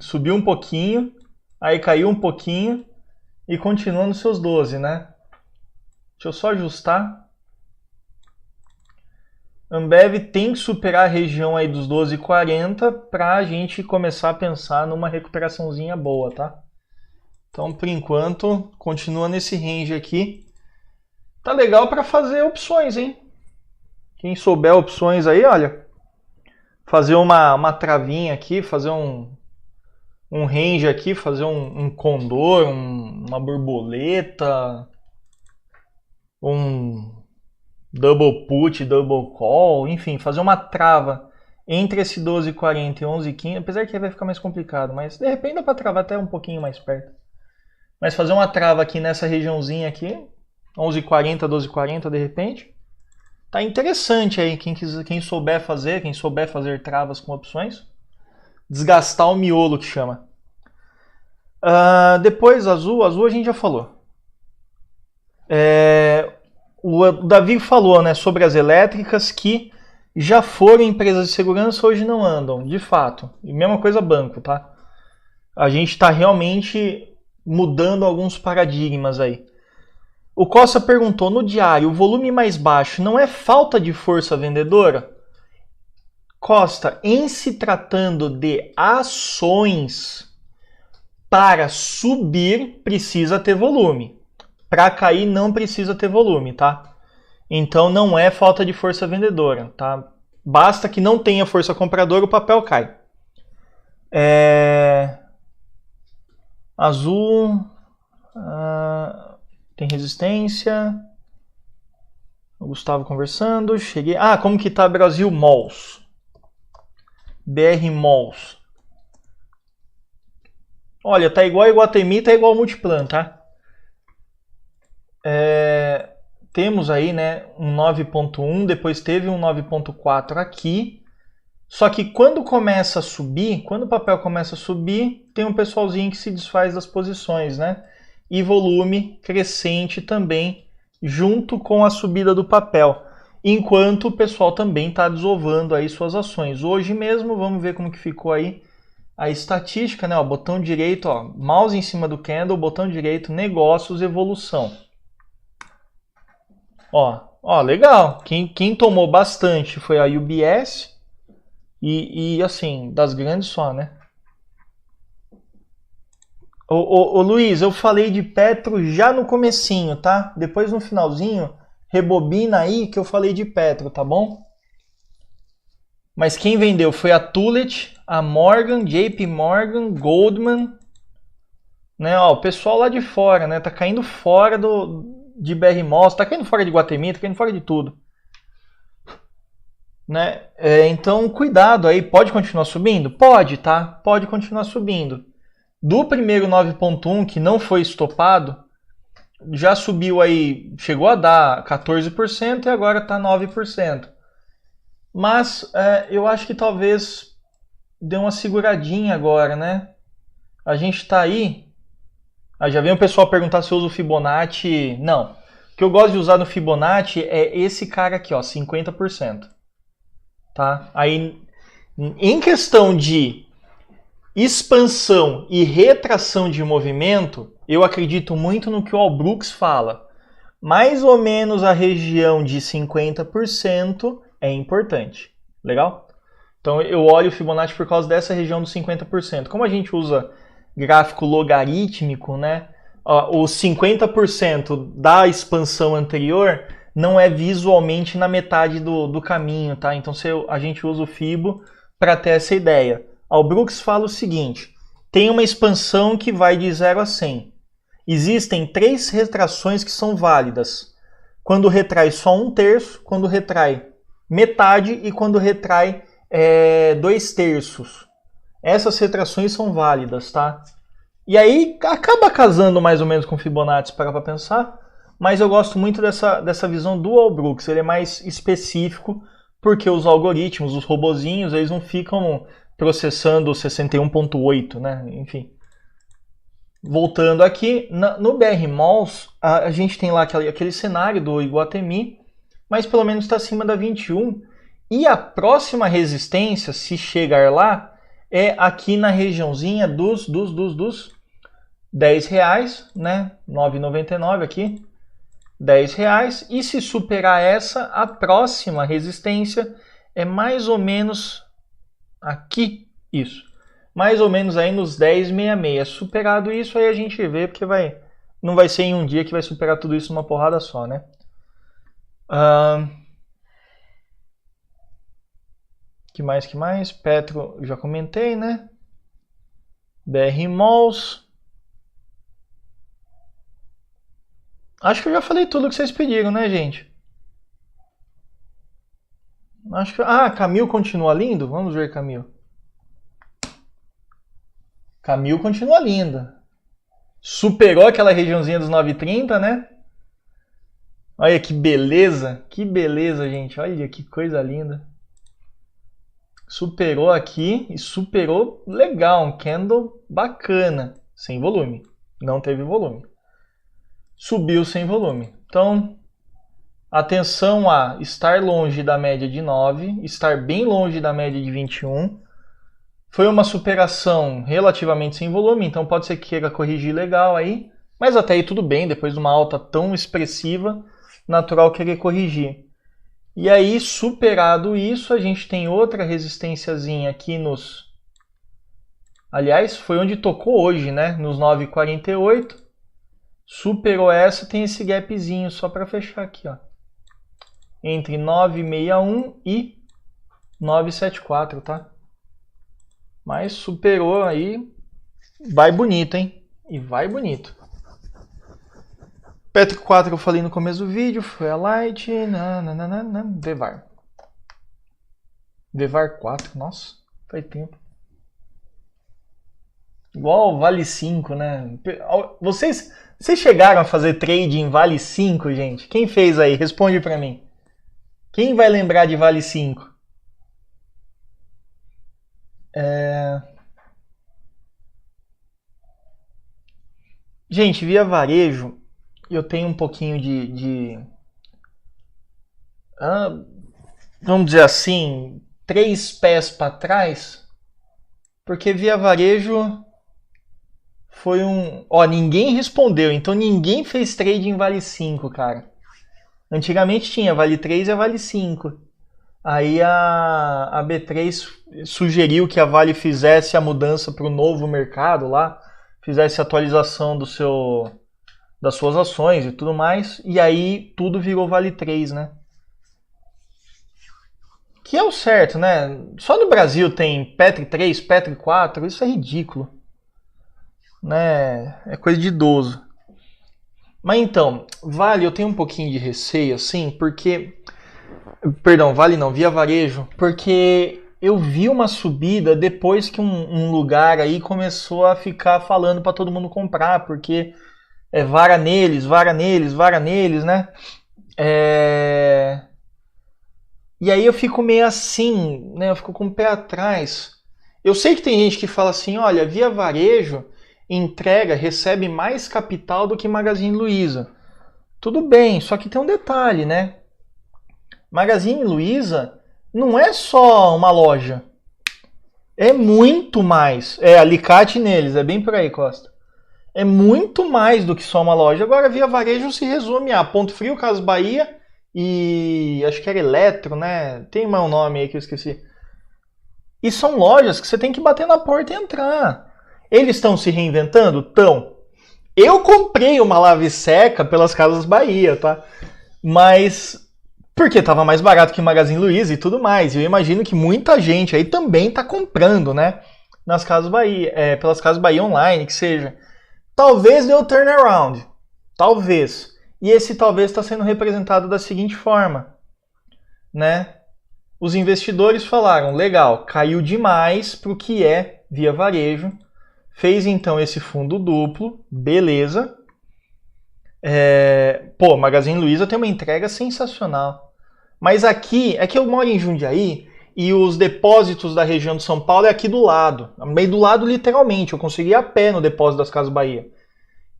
subiu um pouquinho, aí caiu um pouquinho e continua nos seus 12, né? Deixa eu só ajustar. Ambev tem que superar a região aí dos 12,40 para a gente começar a pensar numa recuperaçãozinha boa, tá? Então, por enquanto, continua nesse range aqui. Tá legal para fazer opções, hein? Quem souber opções aí, olha, fazer uma travinha aqui, fazer um range aqui, fazer um condor, uma borboleta, um double put, double call, enfim, fazer uma trava entre esse 12,40 e 11,15, apesar que vai ficar mais complicado, mas de repente dá para travar até um pouquinho mais perto. Mas fazer uma trava aqui nessa regiãozinha aqui, 11,40, 12,40 de repente, tá interessante aí, quem souber fazer travas com opções, desgastar o miolo que chama. Depois azul a gente já falou. O Davi falou, né, sobre as elétricas que já foram empresas de segurança, hoje não andam, de fato. E mesma coisa banco, tá? A gente está realmente mudando alguns paradigmas aí. O Costa perguntou, no diário, o volume mais baixo não é falta de força vendedora? Costa, em se tratando de ações, para subir precisa ter volume. Para cair não precisa ter volume, tá? Então não é falta de força vendedora, tá? Basta que não tenha força compradora, o papel cai. Azul... tem resistência. O Gustavo conversando. Cheguei. Como que tá Brasil Malls? BR Malls. Olha, tá igual a Iguatemi, tá igual ao Multiplan, tá? Temos aí, né, um 9.1, depois teve um 9.4 aqui. Só que quando começa a subir, quando o papel começa a subir, tem um pessoalzinho que se desfaz das posições, né? E volume crescente também, junto com a subida do papel. Enquanto o pessoal também está desovando aí suas ações. Hoje mesmo, vamos ver como que ficou aí a estatística, né? Ó, botão direito, ó, mouse em cima do candle, botão direito, negócios, evolução. Ó, legal. Quem tomou bastante foi a UBS e assim, das grandes só, né? Ô Luiz, eu falei de Petro já no comecinho, tá? Depois no finalzinho, rebobina aí que eu falei de Petro, tá bom? Mas quem vendeu foi a Tullet, a Morgan, JP Morgan, Goldman, né? Ó, o pessoal lá de fora, né? Tá caindo fora de BR Malls, tá caindo fora de Iguatemi, tá caindo fora de tudo. Né? Então, cuidado aí, pode continuar subindo? Pode, tá? Pode continuar subindo. Do primeiro 9.1, que não foi estopado, já subiu aí, chegou a dar 14% e agora está 9%. Mas eu acho que talvez dê uma seguradinha agora, né? A gente está aí... já vem o pessoal perguntar se eu uso o Fibonacci. Não. O que eu gosto de usar no Fibonacci é esse cara aqui, ó, 50%. Tá? Aí, em questão de expansão e retração de movimento, eu acredito muito no que o All Brooks fala. Mais ou menos a região de 50% é importante. Legal? Então eu olho o Fibonacci por causa dessa região dos 50%. Como a gente usa gráfico logarítmico, né? Os 50% da expansão anterior não é visualmente na metade do caminho, tá? Então a gente usa o Fibo para ter essa ideia. O Brooks fala o seguinte, tem uma expansão que vai de 0 a 100. Existem 3 retrações que são válidas. Quando retrai só 1/3, quando retrai metade e quando retrai 2/3. Essas retrações são válidas, tá? E aí acaba casando mais ou menos com Fibonacci para pensar, mas eu gosto muito dessa visão do All Brooks. Ele é mais específico porque os algoritmos, os robozinhos, eles não ficam processando 61.8, né? Enfim. Voltando aqui, no BR Malls, a gente tem lá aquele cenário do Iguatemi, mas pelo menos está acima da 21. E a próxima resistência, se chegar lá, é aqui na regiãozinha dos R$10, né? 9,99 aqui, R$10. E se superar essa, a próxima resistência é mais ou menos aqui, isso. Mais ou menos aí nos 10,66. Superado isso, aí a gente vê, porque não vai ser em um dia que vai superar tudo isso numa porrada só, né? Que mais? Petro, já comentei, né? BR Malls. Acho que eu já falei tudo que vocês pediram, né, gente? Acho que... Camil continua lindo? Vamos ver, Camil. Camil continua linda. Superou aquela regiãozinha dos 9,30, né? Olha que beleza. Que beleza, gente. Olha que coisa linda. Superou aqui e superou legal. Um candle bacana. Sem volume. Não teve volume. Subiu sem volume. Então, atenção a estar longe da média de 9. Estar bem longe da média de 21. Foi uma superação relativamente sem volume, então pode ser que queira corrigir legal aí, Mas até aí tudo bem, depois de uma alta tão expressiva, natural querer corrigir. E aí, superado isso, a gente tem outra resistênciazinha aqui nos... Aliás, foi onde tocou hoje, né? Nos 9,48. Superou essa, tem esse gapzinho só para fechar aqui, ó. Entre 9,61 e 9,74, tá? Mas superou aí, vai bonito, hein? E vai bonito. Petro 4 que eu falei no começo do vídeo, foi a Light, Vevar. Vevar 4, nossa, faz tempo. Igual Vale 5, né? Vocês chegaram a fazer trade em Vale 5, gente? Quem fez aí? Responde pra mim. Quem vai lembrar de Vale 5? Gente, via varejo, eu tenho um pouquinho vamos dizer assim, 3 pés para trás, porque via varejo foi ninguém respondeu, então ninguém fez trade em Vale 5, cara. Antigamente tinha Vale 3 e a Vale 5. Aí a B3 sugeriu que a Vale fizesse a mudança para o novo mercado lá, fizesse a atualização das suas ações e tudo mais, e aí tudo virou Vale 3, né? Que é o certo, né? Só no Brasil tem Petri 3, Petri 4, isso é ridículo. Né? É coisa de idoso. Mas então, Vale eu tenho um pouquinho de receio, assim, porque... Perdão, Vale não, via varejo, porque eu vi uma subida depois que um lugar aí começou a ficar falando para todo mundo comprar, porque é vara neles, né? E aí eu fico meio assim, né? Eu fico com o pé atrás. Eu sei que tem gente que fala assim, olha, via varejo recebe mais capital do que Magazine Luiza. Tudo bem, só que tem um detalhe, né? Magazine Luiza não é só uma loja. É muito mais. É alicate neles, é bem por aí, Costa. É muito mais do que só uma loja. Agora, via varejo se resume a Ponto Frio, Casas Bahia e acho que era Eletro, né? Tem mais um nome aí que eu esqueci. E são lojas que você tem que bater na porta e entrar. Eles estão se reinventando? Estão. Eu comprei uma lave seca pelas Casas Bahia, tá? Mas... porque estava mais barato que Magazine Luiza e tudo mais. Eu imagino que muita gente aí também está comprando, né? Nas Casas Bahia, pelas Casas Bahia online, que seja. Talvez dê o turnaround. Talvez. E esse talvez está sendo representado da seguinte forma, né? Os investidores falaram, legal, caiu demais para o que é via varejo. Fez então esse fundo duplo, beleza. Magazine Luiza tem uma entrega sensacional. Mas aqui, é que eu moro em Jundiaí e os depósitos da região de São Paulo é aqui do lado. Meio do lado literalmente, eu consegui ir a pé no depósito das Casas Bahia.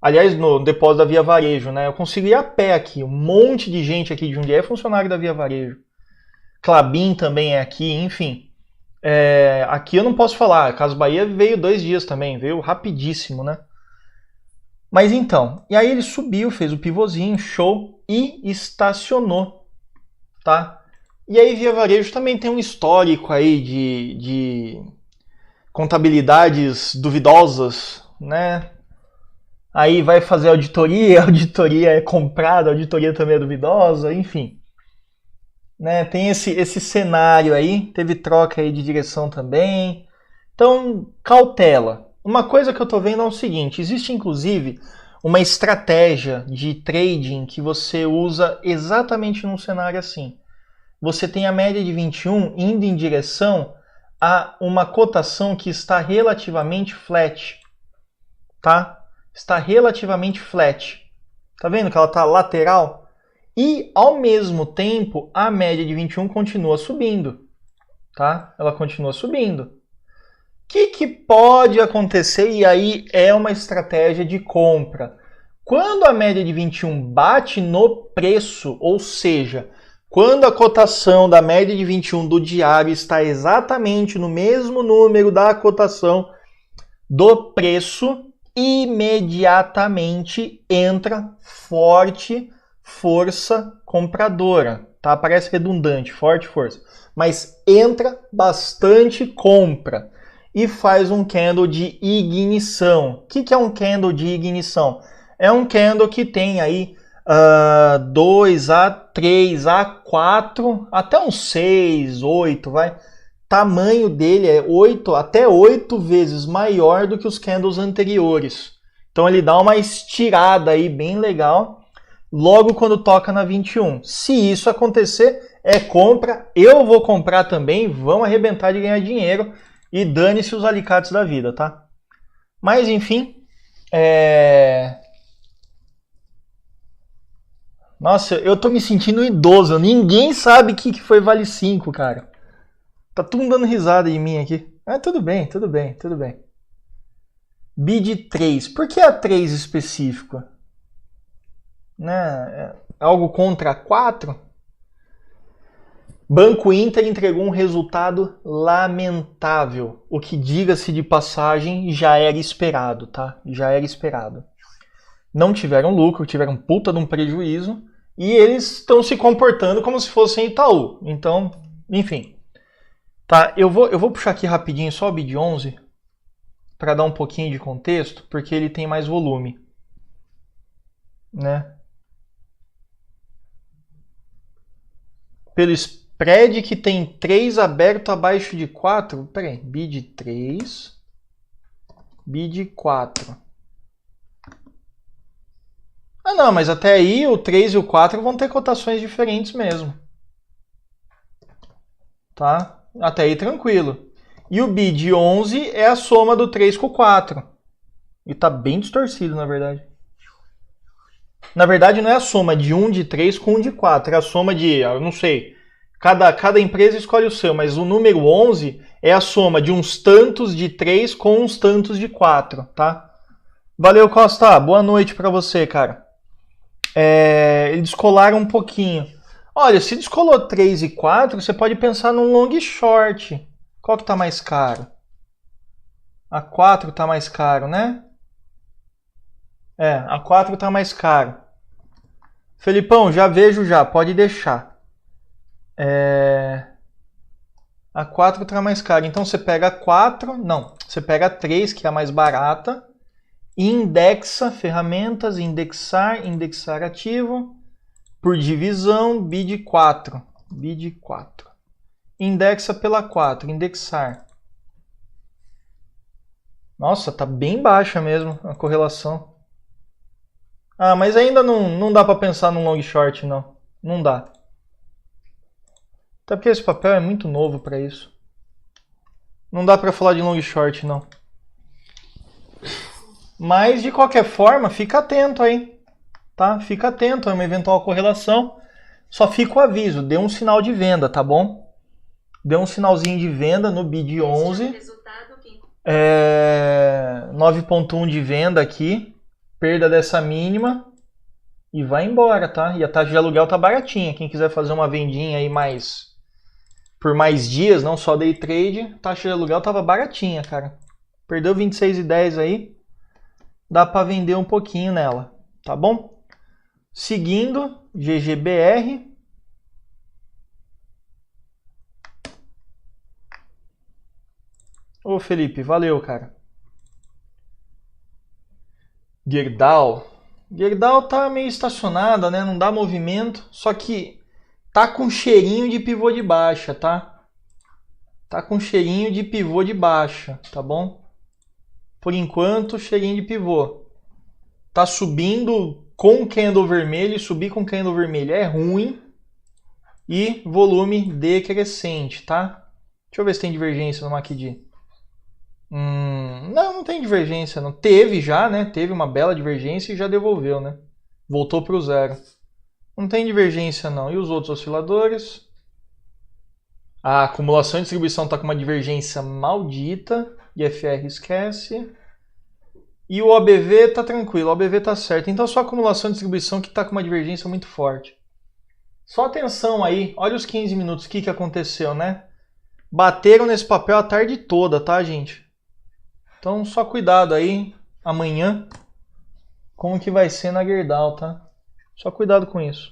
Aliás, no depósito da Via Varejo, né? Eu consegui ir a pé aqui. Um monte de gente aqui de Jundiaí é funcionário da Via Varejo. Klabin também é aqui, enfim. Aqui eu não posso falar, a Casas Bahia veio 2 dias também, veio rapidíssimo, né? Mas então, e aí ele subiu, fez o pivôzinho, show, e estacionou, tá? E aí Via Varejo também tem um histórico aí de contabilidades duvidosas, né? Aí vai fazer auditoria, a auditoria é comprada, a auditoria também é duvidosa, enfim. Né? Tem esse cenário aí, teve troca aí de direção também. Então, cautela. Uma coisa que eu tô vendo é o seguinte, existe inclusive uma estratégia de trading que você usa exatamente num cenário assim. Você tem a média de 21 indo em direção a uma cotação que está relativamente flat, tá? Está relativamente flat. Tá vendo que ela está lateral? E, ao mesmo tempo, a média de 21 continua subindo, tá? Ela continua subindo. O que pode acontecer? E aí é uma estratégia de compra. Quando a média de 21 bate no preço, ou seja, quando a cotação da média de 21 do diário está exatamente no mesmo número da cotação do preço, imediatamente entra forte força compradora, tá? Parece redundante, forte força, mas entra bastante compra e faz um candle de ignição. O que é um candle de ignição? É um candle que tem aí 2 a 3 a 4, até uns 6, 8, vai. Tamanho dele é até 8 vezes maior do que os candles anteriores. Então ele dá uma estirada aí bem legal logo quando toca na 21. Se isso acontecer, é compra. Eu vou comprar também, vamos arrebentar de ganhar dinheiro e dane-se os alicates da vida, tá? Mas enfim, Nossa, eu tô me sentindo idoso. Ninguém sabe o que foi Vale 5, cara. Tá todo mundo dando risada de mim aqui. Ah, tudo bem, tudo bem, tudo bem. Bid 3. Por que a 3 específico? Né? Algo contra a 4? Banco Inter entregou um resultado lamentável. O que, diga-se de passagem, já era esperado, tá? Já era esperado. Não tiveram lucro, tiveram puta de um prejuízo e eles estão se comportando como se fossem Itaú. Então, enfim. Tá, eu vou puxar aqui rapidinho só o BID 11 para dar um pouquinho de contexto, porque ele tem mais volume, né? Pelo spread que tem 3 aberto abaixo de 4, peraí, BID 3, BID 4. Ah não, mas até aí o 3 e o 4 vão ter cotações diferentes mesmo. Tá? Até aí tranquilo. E o BID 11 é a soma do 3 com o 4. E tá bem distorcido, na verdade. Na verdade, não é a soma de 1 de 3 com 1 de 4. É a soma de, eu não sei, cada empresa escolhe o seu, mas o número 11 é a soma de uns tantos de 3 com uns tantos de 4, tá? Valeu, Costa. Boa noite pra você, cara. Eles descolaram um pouquinho. Olha, se descolou 3 e 4, você pode pensar num long short. Qual que tá mais caro? A 4 tá mais caro, né? A 4 tá mais caro. Felipão, já vejo já, pode deixar. A 4 tá mais caro. Então você pega a 4, não, você pega a 3, que é a mais barata, e indexa ferramentas, indexar ativo, por divisão, BID 4. BID 4. Indexa pela 4, indexar. Nossa, tá bem baixa mesmo a correlação. Ah, mas ainda não dá para pensar num long short, não. Não dá. Até porque esse papel é muito novo para isso. Não dá para falar de long short, não. Mas, de qualquer forma, fica atento aí. Tá? Fica atento a uma eventual correlação. Só fica o aviso, dê um sinal de venda, tá bom? Dê um sinalzinho de venda no BID 11. 9.1 de venda aqui. Perda dessa mínima. E vai embora, tá? E a taxa de aluguel tá baratinha. Quem quiser fazer uma vendinha aí por mais dias, não só day trade, a taxa de aluguel tava baratinha, cara. Perdeu 26,10 aí. Dá para vender um pouquinho nela, tá bom? Seguindo, GGBR. Ô Felipe, valeu, cara. Gerdau. Gerdau tá meio estacionada, né? Não dá movimento, só que tá com cheirinho de pivô de baixa, tá? Tá com cheirinho de pivô de baixa, tá bom? Por enquanto, cheirinho de pivô. Tá subindo com candle vermelho, e subir com candle vermelho é ruim. E volume decrescente, tá? Deixa eu ver se tem divergência no MACD. Não tem divergência, não. Teve já, né? Teve uma bela divergência e já devolveu, né? Voltou para o zero. Não tem divergência, não. E os outros osciladores? A acumulação e distribuição está com uma divergência maldita. IFR esquece. E o OBV tá tranquilo, o OBV tá certo. Então só a acumulação e distribuição que está com uma divergência muito forte. Só atenção aí, olha os 15 minutos, o que aconteceu, né? Bateram nesse papel a tarde toda, tá, gente? Então só cuidado aí. amanhã como que vai ser na Gerdau, tá? Só cuidado com isso.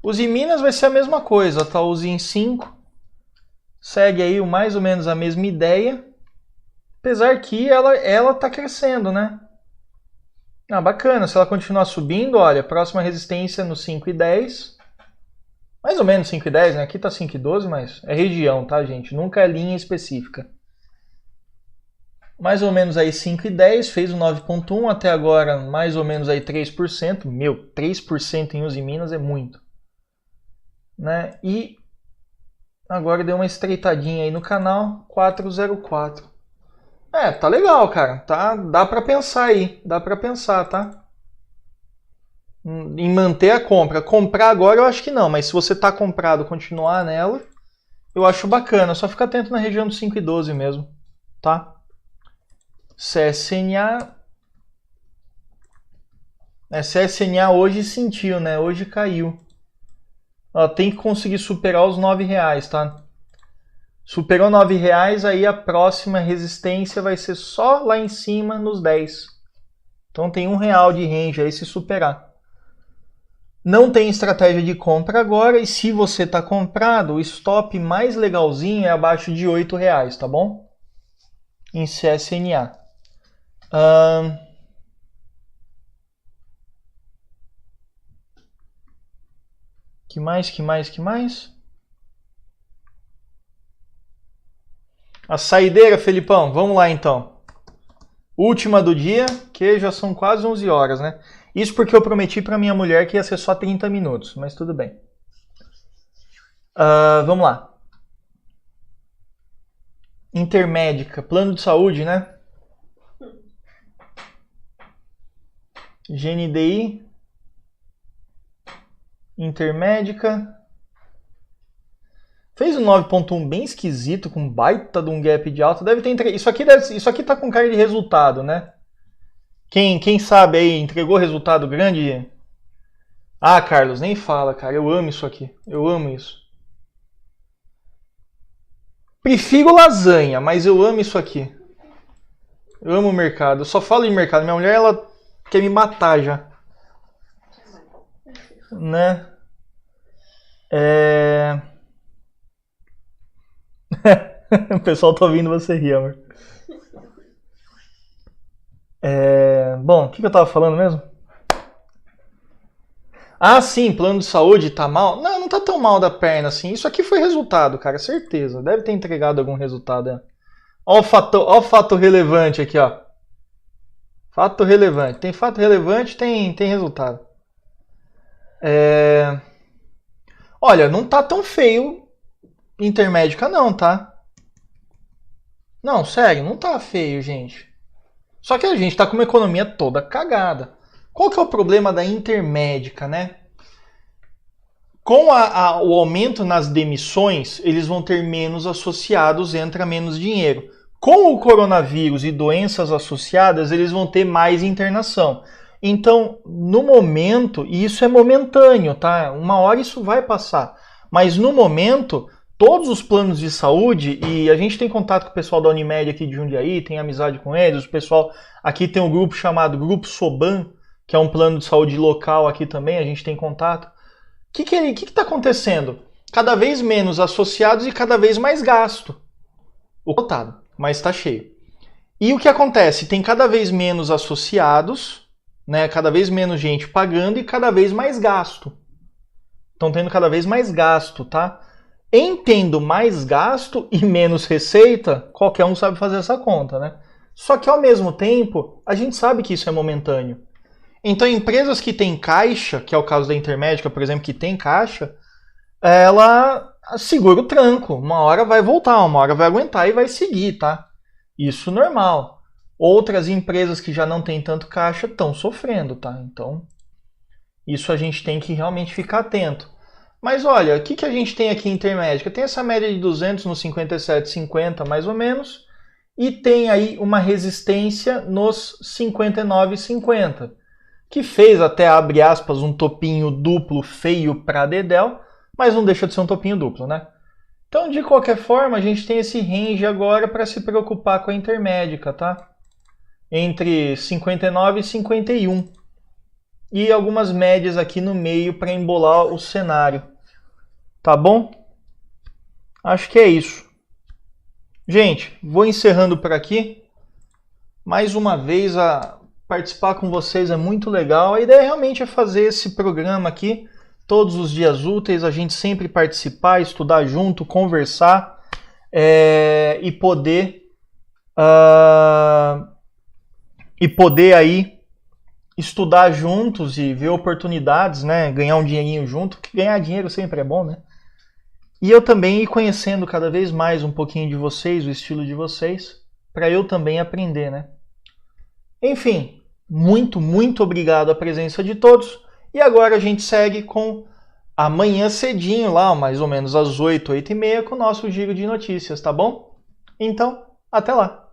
Uzi Minas vai ser a mesma coisa, tá? Uzi em 5. Segue aí mais ou menos a mesma ideia. Apesar que ela tá crescendo, né? Ah, bacana. Se ela continuar subindo, olha, próxima resistência no 5,10. Mais ou menos 5,10, né? Aqui tá 5,12, mas é região, tá, gente? Nunca é linha específica. Mais ou menos aí 5,10, fez o 9,1, até agora mais ou menos aí 3%. Meu, 3% em Uzi Minas é muito. Né? E agora deu uma estreitadinha aí no canal, 4,04. Tá legal, cara. Tá, dá pra pensar aí, dá pra pensar, tá? Em manter a compra. Comprar agora eu acho que não, mas se você tá comprado, continuar nela, eu acho bacana. Só fica atento na região do 5,12 mesmo, tá? CSNA. CSNA hoje sentiu, né? Hoje caiu. Ó, tem que conseguir superar os R$9, tá? Superou R$9, aí a próxima resistência vai ser só lá em cima nos 10. Então tem R$1 de range aí se superar. Não tem estratégia de compra agora, e se você está comprado, o stop mais legalzinho é abaixo de R$8, tá bom? Em CSNA. Que mais? A saideira, Felipão, vamos lá então. Última do dia, que já são quase 11 horas, né? Isso porque eu prometi para minha mulher que ia ser só 30 minutos, mas tudo bem. Vamos lá. Intermédica, plano de saúde, né? GNDI. Intermédica. Fez um 9.1 bem esquisito, com baita de um gap de alta. Deve ter isso aqui tá com cara de resultado, né? Quem sabe aí, entregou resultado grande? Ah, Carlos, nem fala, cara. Eu amo isso aqui. Eu amo isso. Prefiro lasanha, mas eu amo isso aqui. Eu amo o mercado. Eu só falo em mercado. Minha mulher, ela quer me matar já. Né? O pessoal tá ouvindo você rir, amor. Bom, o que eu tava falando mesmo? Ah, sim, plano de saúde tá mal? Não, não tá tão mal da perna assim. Isso aqui foi resultado, cara, certeza. Deve ter entregado algum resultado. Ó o fato relevante aqui, ó. Fato relevante. Tem fato relevante, tem resultado. Olha, não tá tão feio Intermédica não, tá? Não, sério, não tá feio, gente. Só que a gente tá com uma economia toda cagada. Qual que é o problema da Intermédica, né? Com o aumento nas demissões, eles vão ter menos associados, entra menos dinheiro. Com o coronavírus e doenças associadas, eles vão ter mais internação. Então, no momento, e isso é momentâneo, tá? Uma hora isso vai passar. Mas no momento, todos os planos de saúde, e a gente tem contato com o pessoal da Unimed aqui de Jundiaí, tem amizade com eles, o pessoal aqui tem um grupo chamado Grupo Soban, que é um plano de saúde local aqui também, a gente tem contato. O que está acontecendo? Cada vez menos associados e cada vez mais gasto. O cotado, mas está cheio. E o que acontece? Tem cada vez menos associados, né? Cada vez menos gente pagando e cada vez mais gasto. Estão tendo cada vez mais gasto, tá? Em tendo mais gasto e menos receita, qualquer um sabe fazer essa conta, né? Só que ao mesmo tempo, a gente sabe que isso é momentâneo. Então, empresas que têm caixa, que é o caso da Intermédica, por exemplo, que tem caixa, ela segura o tranco. Uma hora vai voltar, uma hora vai aguentar e vai seguir, tá? Isso normal. Outras empresas que já não têm tanto caixa estão sofrendo, tá? Então, isso a gente tem que realmente ficar atento. Mas olha, o que a gente tem aqui em Intermédica? Tem essa média de 200 no 57,50 mais ou menos, e tem aí uma resistência nos 59,50, que fez até, abre aspas, um topinho duplo feio para dedéu, mas não deixa de ser um topinho duplo, né? Então, de qualquer forma, a gente tem esse range agora para se preocupar com a Intermédica, tá? entre 59 e 51. E algumas médias aqui no meio para embolar o cenário. Tá bom? Acho que é isso. Gente, vou encerrando por aqui. Mais uma vez, participar com vocês é muito legal. A ideia realmente é fazer esse programa aqui todos os dias úteis, a gente sempre participar, estudar junto, conversar e poder aí estudar juntos e ver oportunidades, né? Ganhar um dinheirinho junto, que ganhar dinheiro sempre é bom, né? E eu também ir conhecendo cada vez mais um pouquinho de vocês, o estilo de vocês, para eu também aprender, né? Enfim, muito, muito obrigado à presença de todos. E agora a gente segue com amanhã cedinho, lá mais ou menos às 8, 8h30, com o nosso giro de notícias, tá bom? Então, até lá!